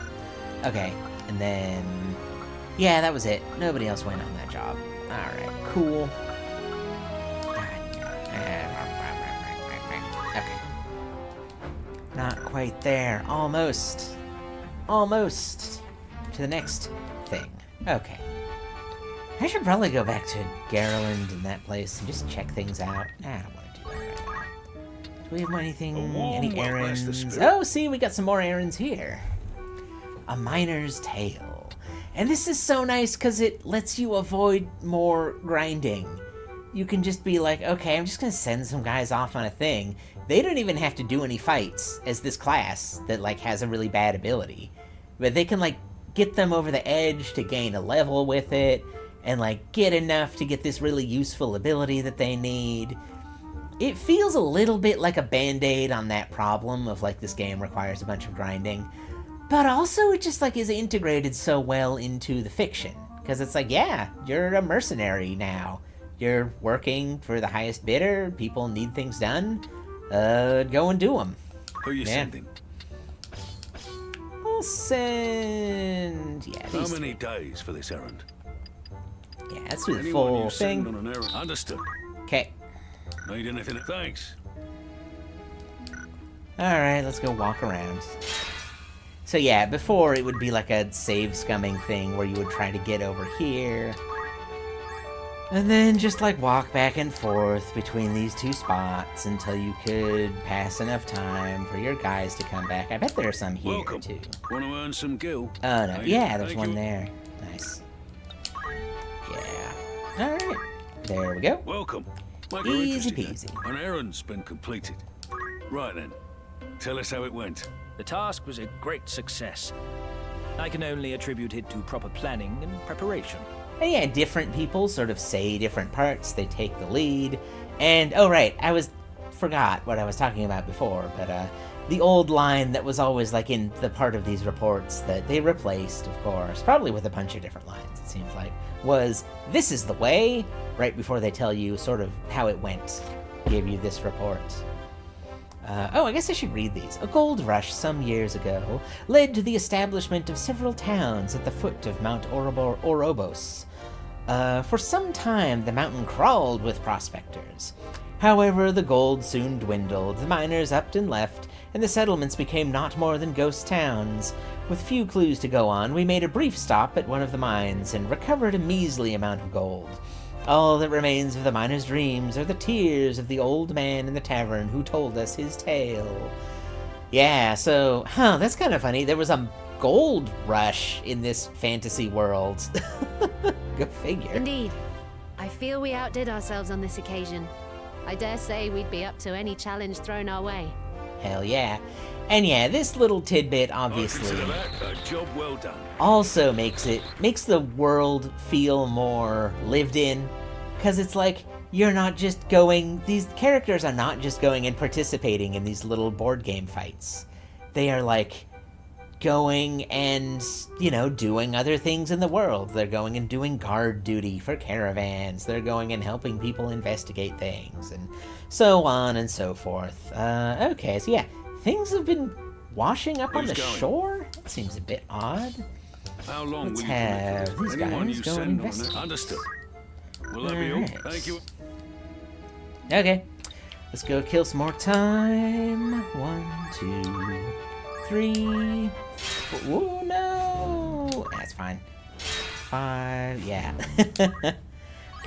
Okay, and then... Yeah, that was it. Nobody else went on that job. Alright, cool. Okay. Not quite there. Almost. almost to the next thing. Okay. I should probably go back to Garland and that place and just check things out. I don't want to do that right now. Do we have anything, any errands? Oh, see, we got some more errands here. A miner's tale. And this is so nice because it lets you avoid more grinding. You can just be like, okay, I'm just going to send some guys off on a thing. They don't even have to do any fights as this class that, like, has a really bad ability. But they can, like, get them over the edge to gain a level with it and, like, get enough to get this really useful ability that they need. It feels a little bit like a band-aid on that problem of, like, this game requires a bunch of grinding. But also it just, like, is integrated so well into the fiction. Because it's like, yeah, you're a mercenary now. You're working for the highest bidder. People need things done. Go and do them. Who are you sending? We'll send... yeah, How many days for this errand? Yeah, let's do the full thing. On an errand. Understood. Okay. Need anything? Thanks. Alright, let's go walk around. So yeah, before it would be like a save scumming thing where you would try to get over here. And then just like walk back and forth between these two spots until you could pass enough time for your guys to come back. I bet there's some here Welcome. too. Want to earn some gil? Oh no, Thank yeah, you. there's Thank one you. there. Nice. Yeah. Alright, there we go. Welcome. Make her Easy interesting, peasy. eh? An errand's been completed. Right then. Tell us how it went. The task was a great success. I can only attribute it to proper planning and preparation. And yeah, different people sort of say different parts, they take the lead. And, oh right, forgot what I was talking about before, but the old line that was always like in the part of these reports that they replaced, of course, probably with a bunch of different lines, it seems like, was, "This is the way," right before they tell you sort of how it went, give you this report. I guess I should read these. A gold rush some years ago led to the establishment of several towns at the foot of Mount Orobos. For some time, the mountain crawled with prospectors. However, the gold soon dwindled, the miners upped and left, and the settlements became not more than ghost towns. With few clues to go on, we made a brief stop at one of the mines and recovered a measly amount of gold. All that remains of the miner's dreams are the tears of the old man in the tavern who told us his tale. Yeah, so, that's kind of funny. There was a gold rush in this fantasy world. Go figure. Indeed. I feel we outdid ourselves on this occasion. I dare say we'd be up to any challenge thrown our way. Hell yeah. And yeah, this little tidbit obviously Consider that a job well done. also makes the world feel more lived in, because it's like these characters are not just going and participating in these little board game fights. They are like going and, doing other things in the world. They're going and doing guard duty for caravans. They're going and helping people investigate things, and so on and so forth. Okay, so yeah, things have been washing up on the shore? That seems a bit odd. How long Let's will you have commit for? these Anyone guys you go and send on an investigate. Understood. Will that be all? Alright. Thank you. Okay, let's go kill some more time. 1, 2, 3, 4. Oh no! That's fine. 5, yeah.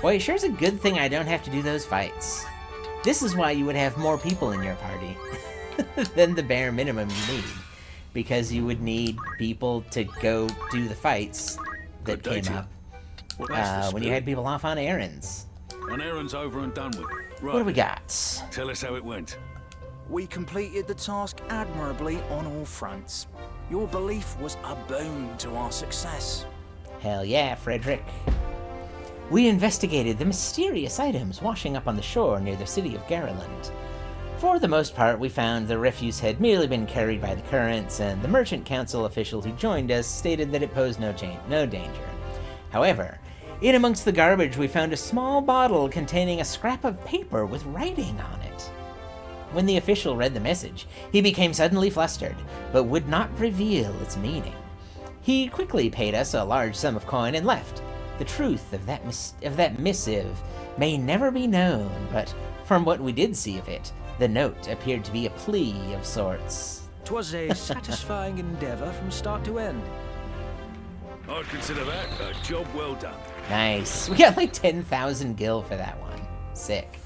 Boy, it sure is a good thing I don't have to do those fights. This is why you would have more people in your party than the bare minimum you need. Because you would need people to go do the fights that Good day came to you. up Well, that's the when you spirit. had people off on errands. An errand's over and done with. Right. What do we got? Tell us how it went. We completed the task admirably on all fronts. Your belief was a boon to our success. Hell yeah, Frederick. We investigated the mysterious items washing up on the shore near the city of Garland. For the most part, we found the refuse had merely been carried by the currents, and the merchant council official who joined us stated that it posed no danger. However, in amongst the garbage we found a small bottle containing a scrap of paper with writing on it. When the official read the message, he became suddenly flustered, but would not reveal its meaning. He quickly paid us a large sum of coin and left. The truth of that missive may never be known, but from what we did see of it, the note appeared to be a plea of sorts. 'Twas a satisfying endeavor from start to end. I'd consider that a job well done. Nice. We got like 10,000 gil for that one. Sick.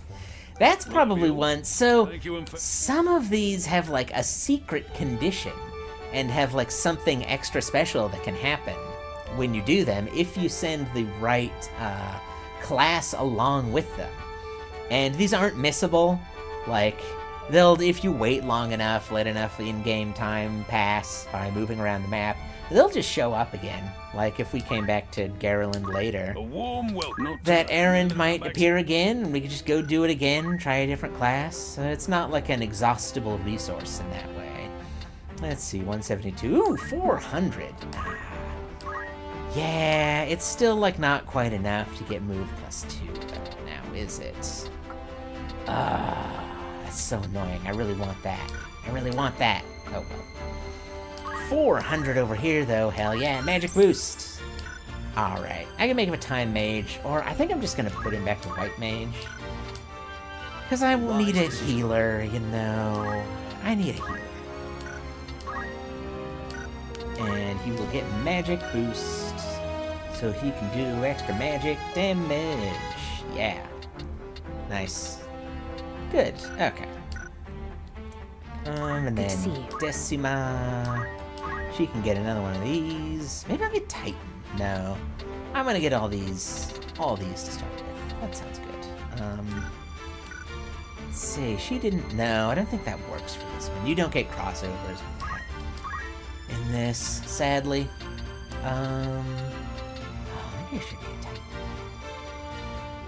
That's probably one. So some of these have like a secret condition and have like something extra special that can happen when you do them if you send the right class along with them. And these aren't missable. Like, if you wait long enough, let enough in-game time pass by moving around the map, they'll just show up again. Like if we came back to Garland later, A warm welcome. that errand might appear again, and we could just go do it again, try a different class. So it's not like an exhaustible resource in that way. Let's see, 172. Ooh, 400. Yeah, it's still like not quite enough to get move +2 though, now is it? That's so annoying. I really want that. I really want that. Oh well. 400 over here though, hell yeah, magic boost. Alright, I can make him a time mage, or I think I'm just gonna put him back to white mage. Because I will need a healer, you know. I need a healer. And he will get magic boost, so he can do extra magic damage. Yeah. Nice. Good, okay. And then Decima. She can get another one of these. Maybe I'll get Titan. No. I'm gonna get all these to start with. That sounds good. Let's see, she didn't. No, I don't think that works for this one. You don't get crossovers with that. In this, sadly. Oh, maybe I should get Titan.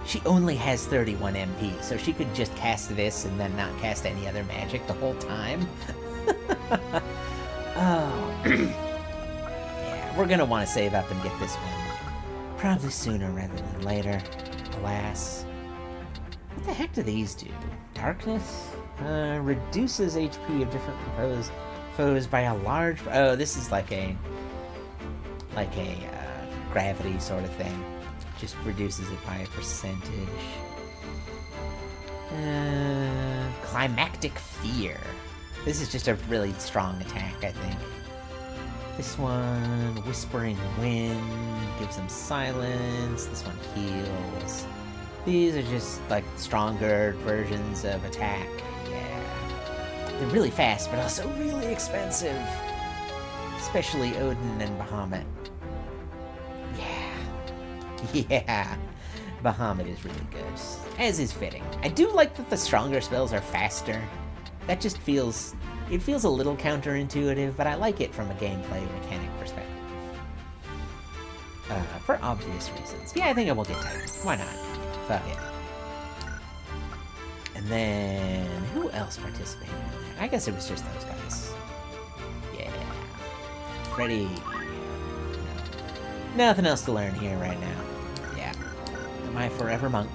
She only has 31 MP, so she could just cast this and then not cast any other magic the whole time. Oh. Yeah, we're gonna want to save up and get this one. Probably sooner rather than later, alas. What the heck do these do? Darkness? Reduces HP of different proposed foes by a large... Oh, this is like a gravity sort of thing. Just reduces it by a percentage. Climactic Fear. This is just a really strong attack, I think. This one, Whispering Wind, gives them silence. This one heals. These are just like stronger versions of attack. Yeah. They're really fast, but also really expensive. Especially Odin and Bahamut. Yeah, Bahamut is really good, as is fitting. I do like that the stronger spells are faster. That just feels a little counterintuitive, but I like it from a gameplay mechanic perspective. For obvious reasons. Yeah, I think I will get Titan. Why not? Fuck it. And then, who else participated in that? I guess it was just those guys. Yeah. Freddy. No. Nothing else to learn here right now. Yeah. My forever monk.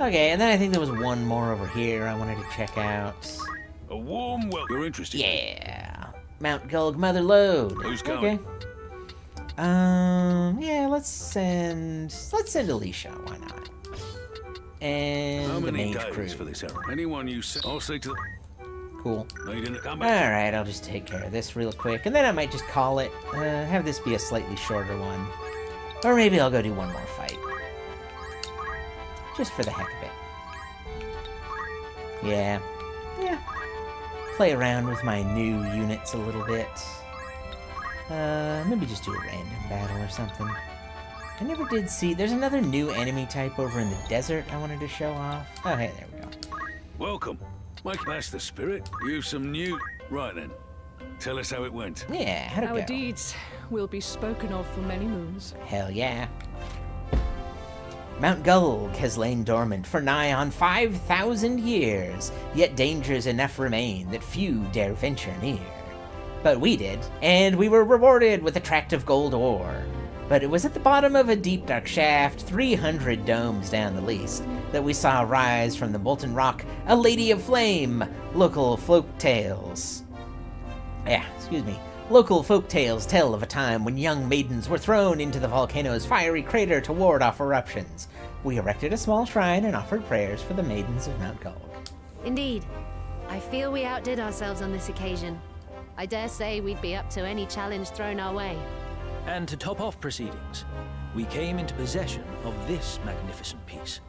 Okay, and then I think there was one more over here I wanted to check out. A warm welcome. You're interested? Yeah. Mount Gulg Mother Lode. Who's going? Okay. Yeah, let's send Alicia, why not? And how many the mage days crew. for this errand? Anyone you say, I'll say to the... Cool. No, you didn't come back. Alright, I'll just take care of this real quick, and then I might just call it, have this be a slightly shorter one. Or maybe I'll go do one more fight. Just for the heck of it. Yeah. Play around with my new units a little bit. Maybe just do a random battle or something. I never did see... There's another new enemy type over in the desert I wanted to show off. Oh, hey, there we go. Welcome. Mike, that's the spirit. You've some new... Right then. Tell us how it went. Yeah, how'd it go? Our deeds will be spoken of for many moons. Hell yeah. Mount Gulg has lain dormant for nigh on 5,000 years, yet dangers enough remain that few dare venture near. But we did, and we were rewarded with a tract of gold ore. But it was at the bottom of a deep dark shaft, 300 domes down the least, that we saw rise from the molten rock a lady of flame. Local folk tales tell of a time when young maidens were thrown into the volcano's fiery crater to ward off eruptions. We erected a small shrine and offered prayers for the maidens of Mount Gulg. Indeed. I feel we outdid ourselves on this occasion. I dare say we'd be up to any challenge thrown our way. And to top off proceedings, we came into possession of this magnificent piece.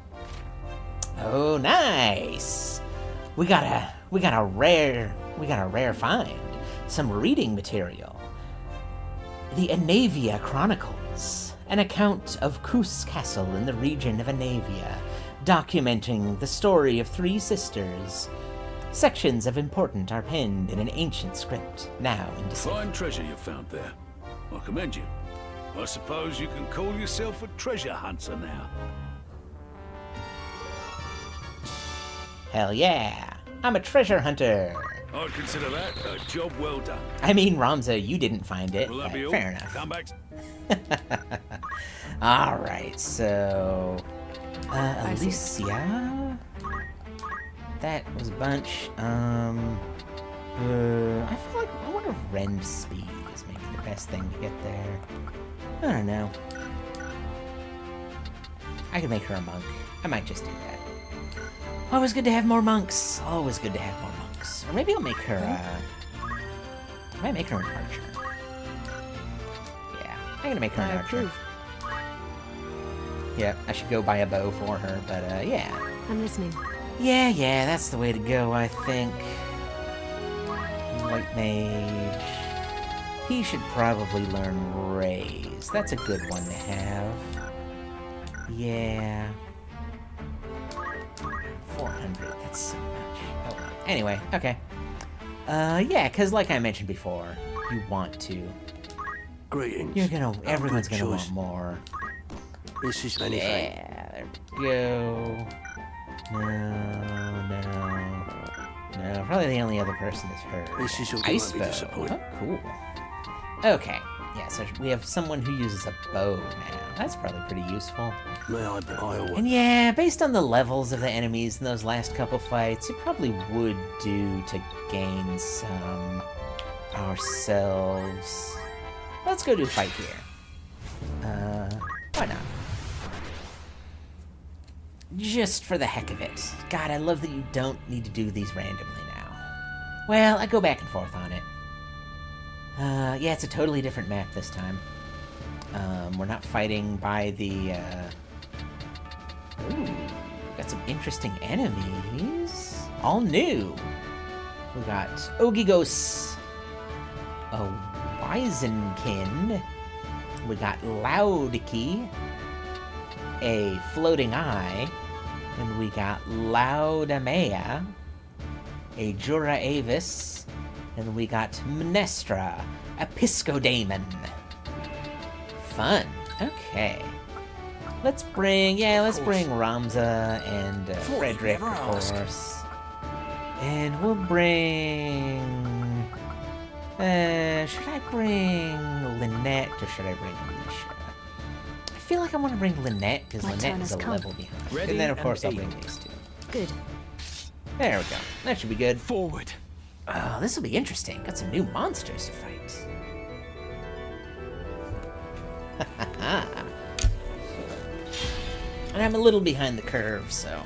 Oh, nice! We got a rare find. Some reading material. The Anavia Chronicles, an account of Kus Castle in the region of Anavia, documenting the story of 3 sisters. Sections of important are penned in an ancient script, now in decipher. Fine treasure you found there. I commend you. I suppose you can call yourself a treasure hunter now. Hell yeah! I'm a treasure hunter! I'd consider that a job well done. I mean, Ramza, you didn't find it. Will that be all? Fair enough. Come back. Alright, so... Alicia? That was a bunch. I feel like, I wonder if Rend Speed is maybe the best thing to get there. I don't know. I could make her a monk. I might just do that. Always good to have more monks. Always good to have more monks. Or maybe I'll make her, I might make her an archer. Yeah, I'm gonna make her an archer. Yeah, I should go buy a bow for her, but, yeah. I'm listening. Yeah, that's the way to go, I think. White Mage. He should probably learn Raise. That's a good one to have. Yeah. 400, that's so much. Oh, well. Anyway, okay. Yeah, because like I mentioned before, you want to. Greetings. Everyone's gonna want more. This is anything. Yeah, there we go. No, probably the only other person is her. This is all Ice be bow. disappointed. Oh, cool. Okay, yeah, so we have someone who uses a bow now. That's probably pretty useful. May I buy a And yeah, based on the levels of the enemies in those last couple fights, it probably would do to gain some ourselves. Let's go do a fight here. Why not? Just for the heck of it. God, I love that you don't need to do these randomly now. Well, I go back and forth on it. Yeah, it's a totally different map this time. We're not fighting by the, Ooh, got some interesting enemies. All new. We got Ogigos, a Wizenkin. We got Loudkey, a Floating Eye. And we got Laudamea, a Jura Avis. And we got Mnestra, a Piscodamon. Fun. Okay. Let's bring Ramza and Frederick, of course. And we'll bring... should I bring Lynette or should I bring Alicia? I feel like I want to bring Lynette because Lynette is a level behind. And then, of course, I'll bring these two. Good. There we go. That should be good. Forward. Oh, this will be interesting. Got some new monsters to fight. And I'm a little behind the curve, so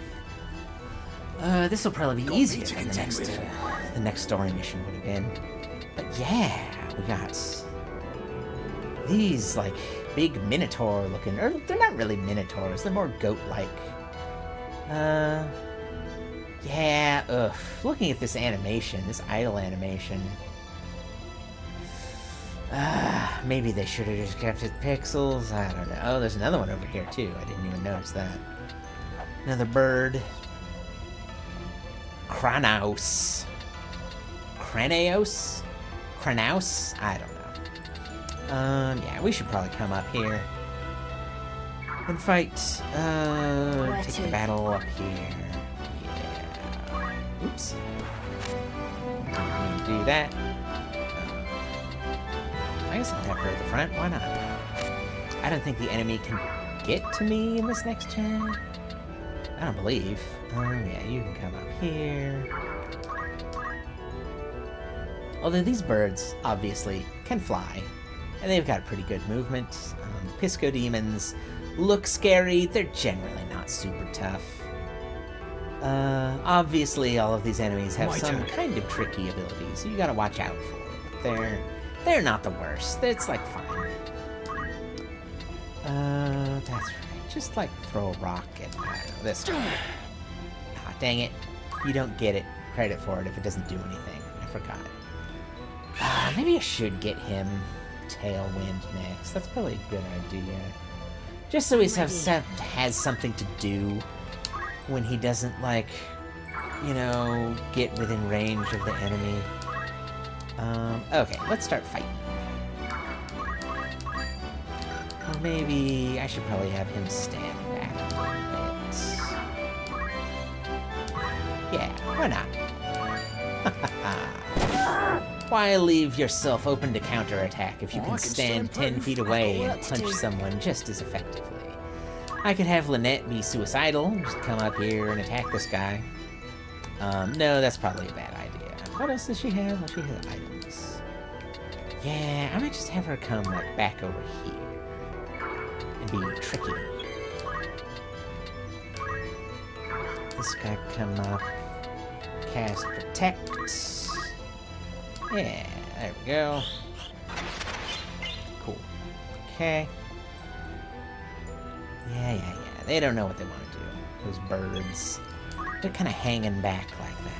this will probably be easier than the next story mission would have been. But yeah, we got these like big minotaur looking, or they're not really minotaurs, they're more goat-like. Yeah, looking at this animation, this idle animation. Maybe they should have just kept it pixels. I don't know. Oh, there's another one over here, too. I didn't even notice that. Another bird. Kranaus. Kranaos? Kranaus? I don't know. Yeah, we should probably come up here. And fight. Take the battle up here. Yeah. Oops. Do that. I guess I'll have her at the front. Why not? I don't think the enemy can get to me in this next gen. I don't believe. Yeah, you can come up here. Although these birds, obviously, can fly. And they've got pretty good movement. Pisco demons look scary. They're generally not super tough. Obviously all of these enemies have some kind of tricky abilities, so you gotta watch out for them. They're not the worst. It's like fine. That's right. Just like throw a rock at this guy. Ah, dang it. You don't get credit for it if it doesn't do anything. I forgot. Maybe I should get him Tailwind next. That's probably a good idea. Just so he has something to do when he doesn't, like, you know, get within range of the enemy. Okay, let's start fighting. Or maybe I should probably have him stand back a bit. Yeah, why not? Why leave yourself open to counterattack if you can stand 10 feet away and punch someone just as effectively? I could have Lynette be suicidal, just come up here and attack this guy. No, that's probably a bad idea. What else does she have? Well, she has items. Yeah, I might just have her come, like, back over here. And be tricky. This guy come up. Cast Protect. Yeah, there we go. Cool. Okay. Yeah. They don't know what they want to do. Those birds. They're kind of hanging back like that.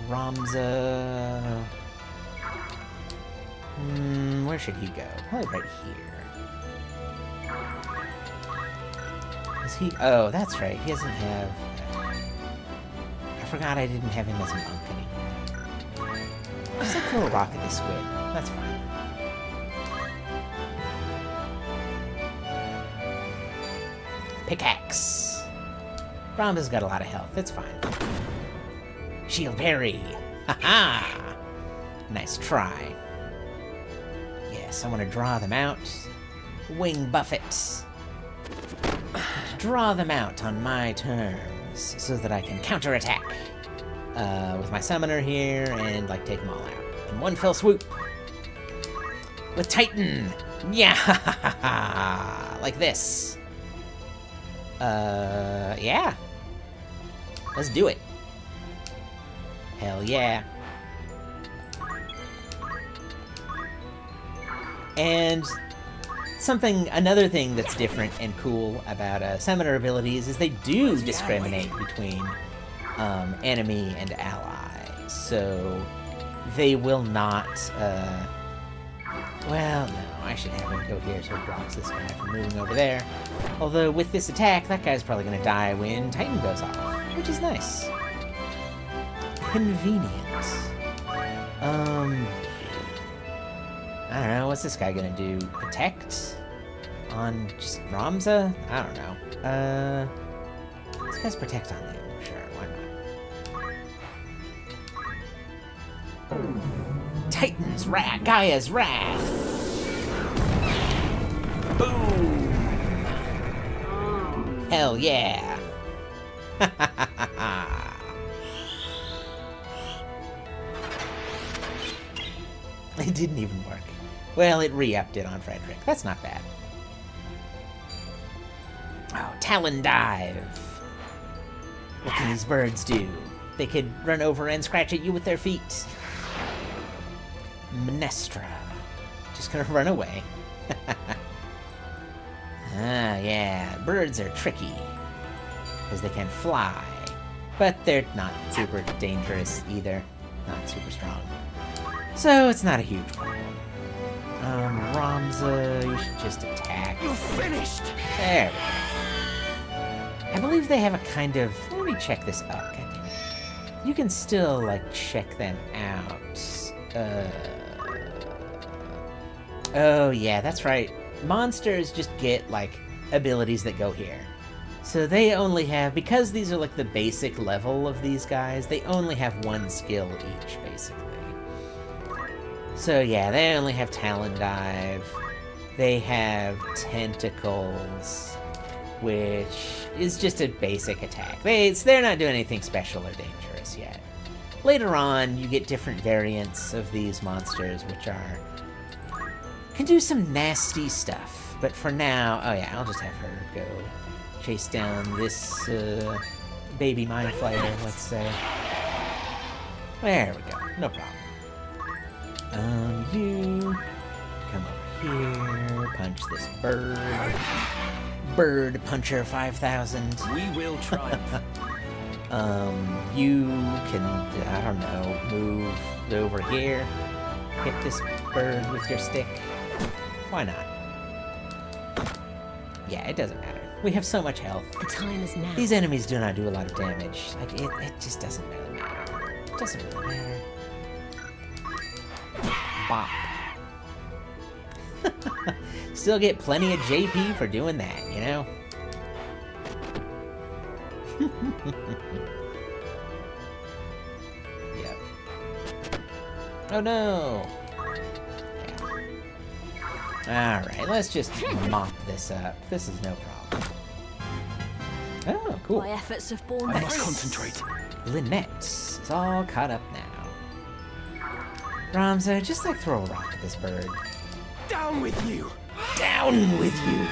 Ramza... where should he go? Probably right here. Is he... Oh, that's right. He doesn't have... I forgot I didn't have him as a monk anymore. Just like throw a rock at the squid. That's fine. Pickaxe. Ramba's got a lot of health. It's fine. Shield parry. Ha-ha! Nice try. Yes, I want to draw them out. Wing buffet. Draw them out on my terms so that I can counterattack with my summoner here and, like, take them all out in one fell swoop. With Titan. Yeah, like this. Yeah. Let's do it. Hell yeah. And another thing that's different and cool about summoner abilities is they do discriminate between enemy and ally. So they will not, well, no, I should have him go here so it blocks this guy from moving over there. Although with this attack, that guy's probably gonna die when Titan goes off, which is nice. Convenient. I don't know, what's this guy gonna do? Protect? On just Ramza? I don't know. This guy's protect on them, sure, why not? Titan's Wrath! Gaia's Wrath! Boom! Hell yeah! It didn't even work. Well, it re-upped it on Frederick. That's not bad. Oh, Talon Dive. What can these birds do? They could run over and scratch at you with their feet. Menestra. Just gonna run away. Ah, yeah. Birds are tricky. Because they can fly. But they're not super dangerous either. Not super strong. So it's not a huge problem. Ramza, you should just attack. You're finished! There we go. I believe they have a kind of... Let me check this up. God damn it. You can still, like, check them out. Oh, yeah, that's right. Monsters just get, like, abilities that go here. So they only have... Because these are, like, the basic level of these guys, they only have one skill each, basically. So yeah, they only have Talon Dive. They have Tentacles, which is just a basic attack. They're not doing anything special or dangerous yet. Later on, you get different variants of these monsters, which can do some nasty stuff. But for now, oh yeah, I'll just have her go chase down this baby mind flayer, let's say. There we go. No problem. You come over here, punch this bird. Bird Puncher 5000. We will triumph. You can, I don't know, move over here, hit this bird with your stick. Why not? Yeah, it doesn't matter. We have so much health. The time is now. These enemies do not do a lot of damage. Like, it just doesn't really matter. It doesn't really matter. Bop. Still get plenty of JP for doing that, you know? Yep. Oh no! Yeah. Alright, let's just mop this up. This is no problem. Oh, cool. My efforts have borne I fruit. must concentrate. Lynette is all caught up now. Ramza, just like throw a rock at this bird. Down with you! Down with you!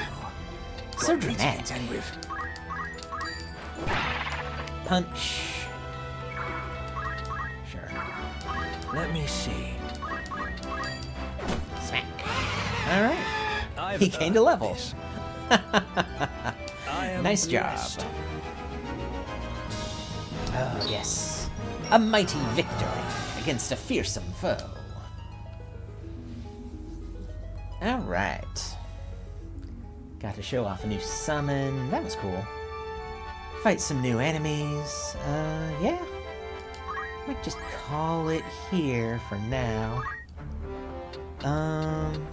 So dramatic. Punch. Sure. Let me see. Smack. Alright. He gained a level. Nice job. Oh, yes. A mighty victory against a fearsome foe. Alright. Got to show off a new summon. That was cool. Fight some new enemies. Yeah. Might just call it here for now.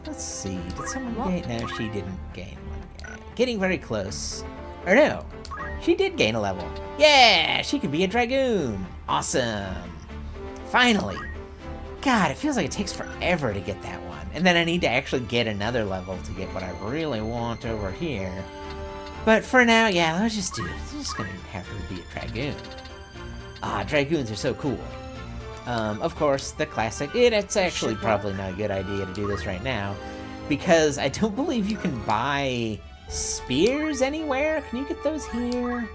Let's see. Did someone gain? No, she didn't gain one yet. Getting very close. Or no. She did gain a level. Yeah! She can be a Dragoon. Awesome. Finally. God, it feels like it takes forever to get that one. And then I need to actually get another level to get what I really want over here. But for now, yeah, let's just do it. I'm just gonna have her be a Dragoon. Ah, Dragoons are so cool. Of course, the classic. It's actually probably not a good idea to do this right now, because I don't believe you can buy spears anywhere. Can you get those here?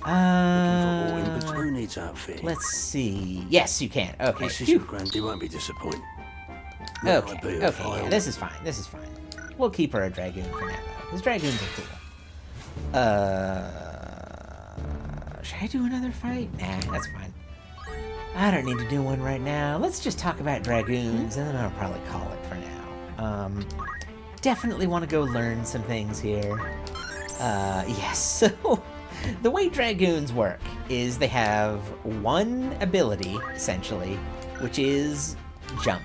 Who needs outfitting? Let's see. Yes, you can. Okay. This is Grandy won't be disappointed. Okay. Okay. Yeah, this is fine. This is fine. We'll keep her a Dragoon for now, though, because Dragoons are cool. Should I do another fight? Nah, that's fine. I don't need to do one right now. Let's just talk about Dragoons, and then I'll probably call it for now. Definitely want to go learn some things here. Yes, so the way Dragoons work is they have one ability, essentially, which is jump.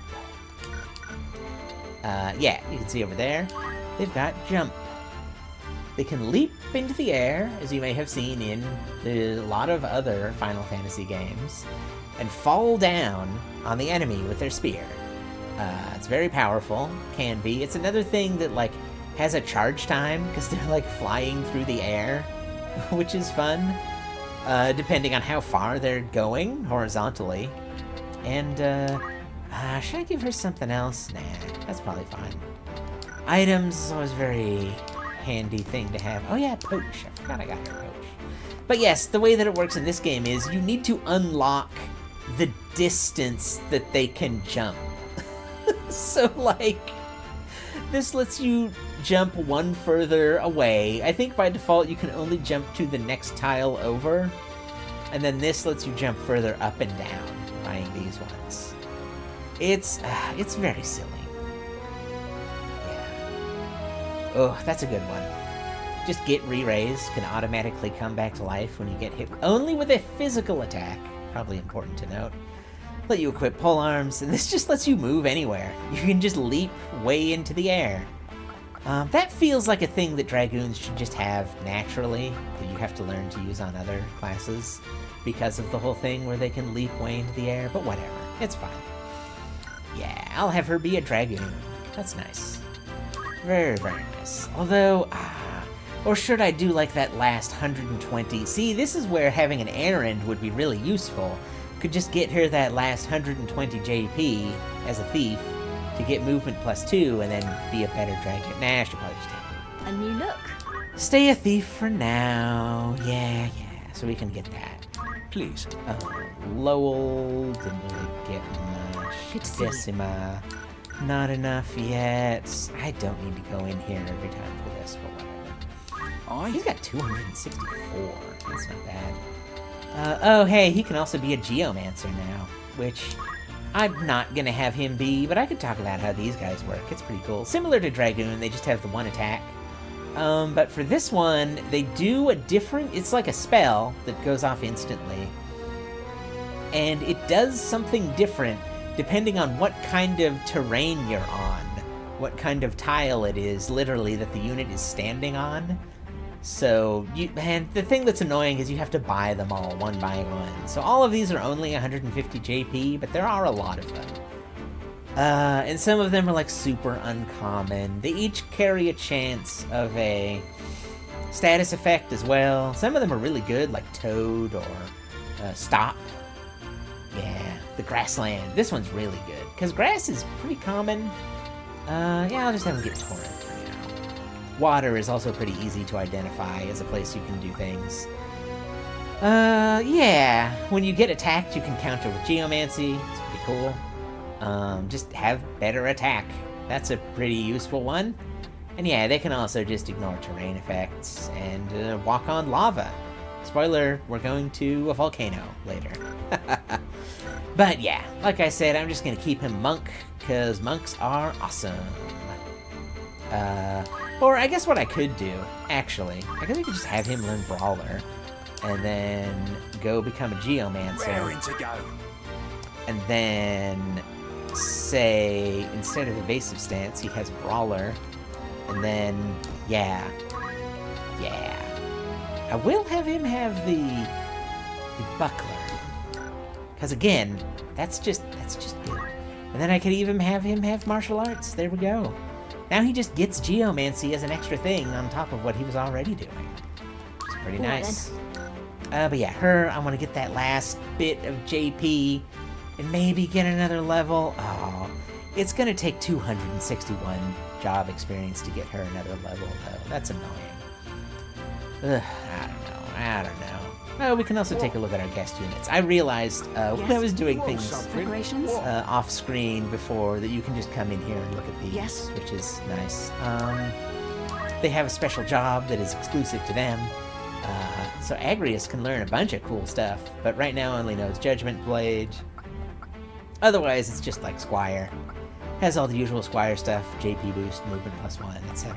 Yeah, you can see over there, they've got jump. They can leap into the air, as you may have seen in a lot of other Final Fantasy games, and fall down on the enemy with their spear. It's very powerful, can be. It's another thing that, like, has a charge time, because they're, like, flying through the air, which is fun, depending on how far they're going horizontally. And, should I give her something else? Nah, that's probably fine. Items is always very handy thing to have. Oh yeah, Poach. I forgot I got her Poach. But yes, the way that it works in this game is you need to unlock the distance that they can jump. So, like, this lets you jump one further away. I think by default you can only jump to the next tile over. And then this lets you jump further up and down, buying these ones. It's very silly. Oh, that's a good one. Just get re-raised, can automatically come back to life when you get hit only with a physical attack. Probably important to note. Let you equip polearms, and this just lets you move anywhere. You can just leap way into the air. That feels like a thing that Dragoons should just have naturally, that you have to learn to use on other classes, because of the whole thing where they can leap way into the air, but whatever. It's fine. Yeah, I'll have her be a Dragoon. That's nice. Very, very nice. Although, or should I do like that last 120? See, this is where having an errand would be really useful. Could just get her that last 120 JP as a thief to get movement +2 and then be a better dragon. Nah, I should probably just take it. A new look. Stay a thief for now. Yeah. So so we can get that. Please. Lowell, didn't really get much. Good to see you. Decima, not enough yet. I don't need to go in here every time for this, but whatever. He's got 264. That's not bad. Oh, hey, he can also be a geomancer now, which I'm not going to have him be, but I could talk about how these guys work. It's pretty cool. Similar to Dragoon, they just have the one attack. But for this one, they do a different... It's like a spell that goes off instantly. And it does something different depending on what kind of terrain you're on. What kind of tile it is, literally, that the unit is standing on. So, man, the thing that's annoying is you have to buy them all one by one. So all of these are only 150 JP, but there are a lot of them. And some of them are like super uncommon. They each carry a chance of a status effect as well. Some of them are really good, like Toad or Stop. Yeah, the Grassland. This one's really good, because grass is pretty common. Yeah, I'll just have them get Torrent for now. Water is also pretty easy to identify as a place you can do things. Yeah, when you get attacked, you can counter with Geomancy. It's pretty cool. Just have better attack. That's a pretty useful one. And yeah, they can also just ignore terrain effects and walk on lava. Spoiler, we're going to a volcano later. But yeah, like I said, I'm just going to keep him monk, because monks are awesome. Or I guess what I could do, actually, I guess I could just have him learn Brawler, and then go become a Geomancer. Raring to go. And then, say, instead of Evasive Stance, he has Brawler, and then, yeah. I will have him have the Buckler. Because again, that's just good. And then I could even have him have Martial Arts. There we go. Now he just gets Geomancy as an extra thing on top of what he was already doing. It's pretty nice. But yeah, her, I want to get that last bit of JP and maybe get another level. Oh, it's going to take 261 job experience to get her another level, though. That's annoying. Ugh, I don't know. Oh, we can also take a look at our guest units. I realized when I was doing things off screen before that you can just come in here and look at these, which is nice. They have a special job that is exclusive to them. So Agrius can learn a bunch of cool stuff, but right now only knows Judgment Blade. Otherwise, it's just like Squire. Has all the usual Squire stuff, JP boost, movement +1, etc.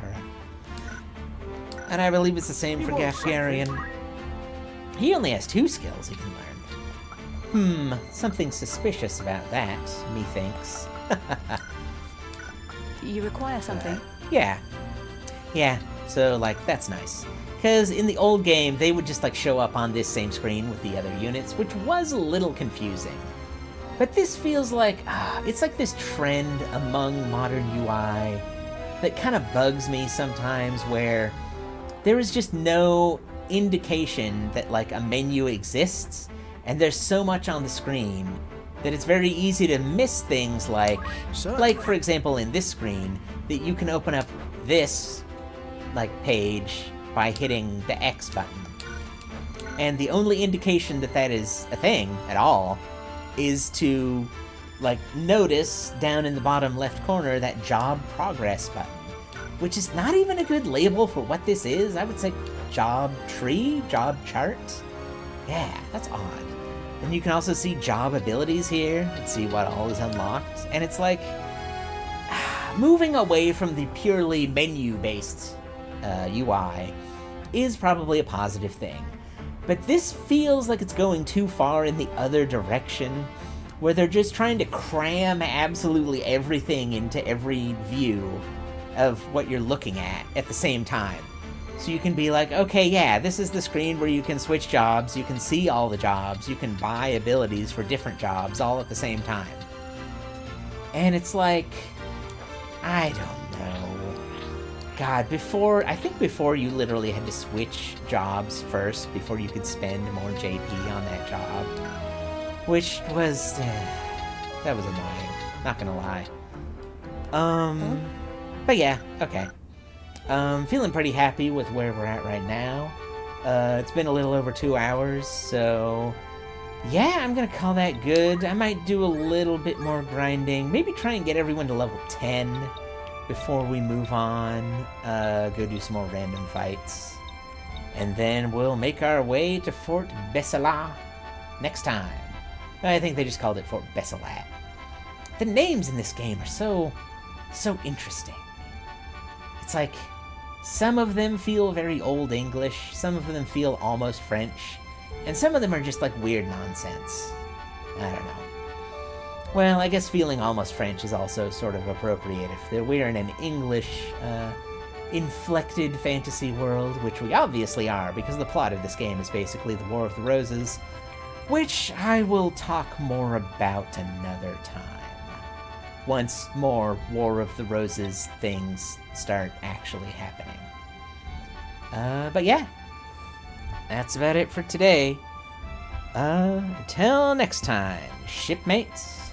And I believe it's the same for Gafgarian. He only has 2 skills he can learn. Something suspicious about that, methinks. You require something? Yeah, so, like, that's nice. Because in the old game, they would just, like, show up on this same screen with the other units, which was a little confusing. But this feels like, it's like this trend among modern UI that kind of bugs me sometimes, where there is just no indication that, like, a menu exists, and there's so much on the screen that it's very easy to miss things like, for example, in this screen, that you can open up this, like, page by hitting the X button. And the only indication that that is a thing at all is to, like, notice down in the bottom left corner that job progress button, which is not even a good label for what this is. I would say job tree, job chart. Yeah, that's odd. And you can also see job abilities here and see what all is unlocked. And it's like, moving away from the purely menu-based UI is probably a positive thing. But this feels like it's going too far in the other direction, where they're just trying to cram absolutely everything into every view of what you're looking at the same time. So you can be like, okay, yeah, this is the screen where you can switch jobs, you can see all the jobs, you can buy abilities for different jobs all at the same time. And it's like, I don't know. God, I think before you literally had to switch jobs first before you could spend more JP on that job. Which was, that was annoying, not gonna lie. But yeah, okay. Feeling pretty happy with where we're at right now. It's been a little over 2 hours, so yeah, I'm gonna call that good. I might do a little bit more grinding. Maybe try and get everyone to level 10 before we move on. Go do some more random fights. And then we'll make our way to Fort Besselat next time. I think they just called it Fort Besselat. The names in this game are so interesting. It's like, some of them feel very Old English, some of them feel almost French, and some of them are just like weird nonsense. I don't know. Well, I guess feeling almost French is also sort of appropriate if we're in an English, inflected fantasy world, which we obviously are, because the plot of this game is basically the War of the Roses, which I will talk more about another time. Once more War of the Roses things start actually happening. But yeah, that's about it for today. Until next time, shipmates.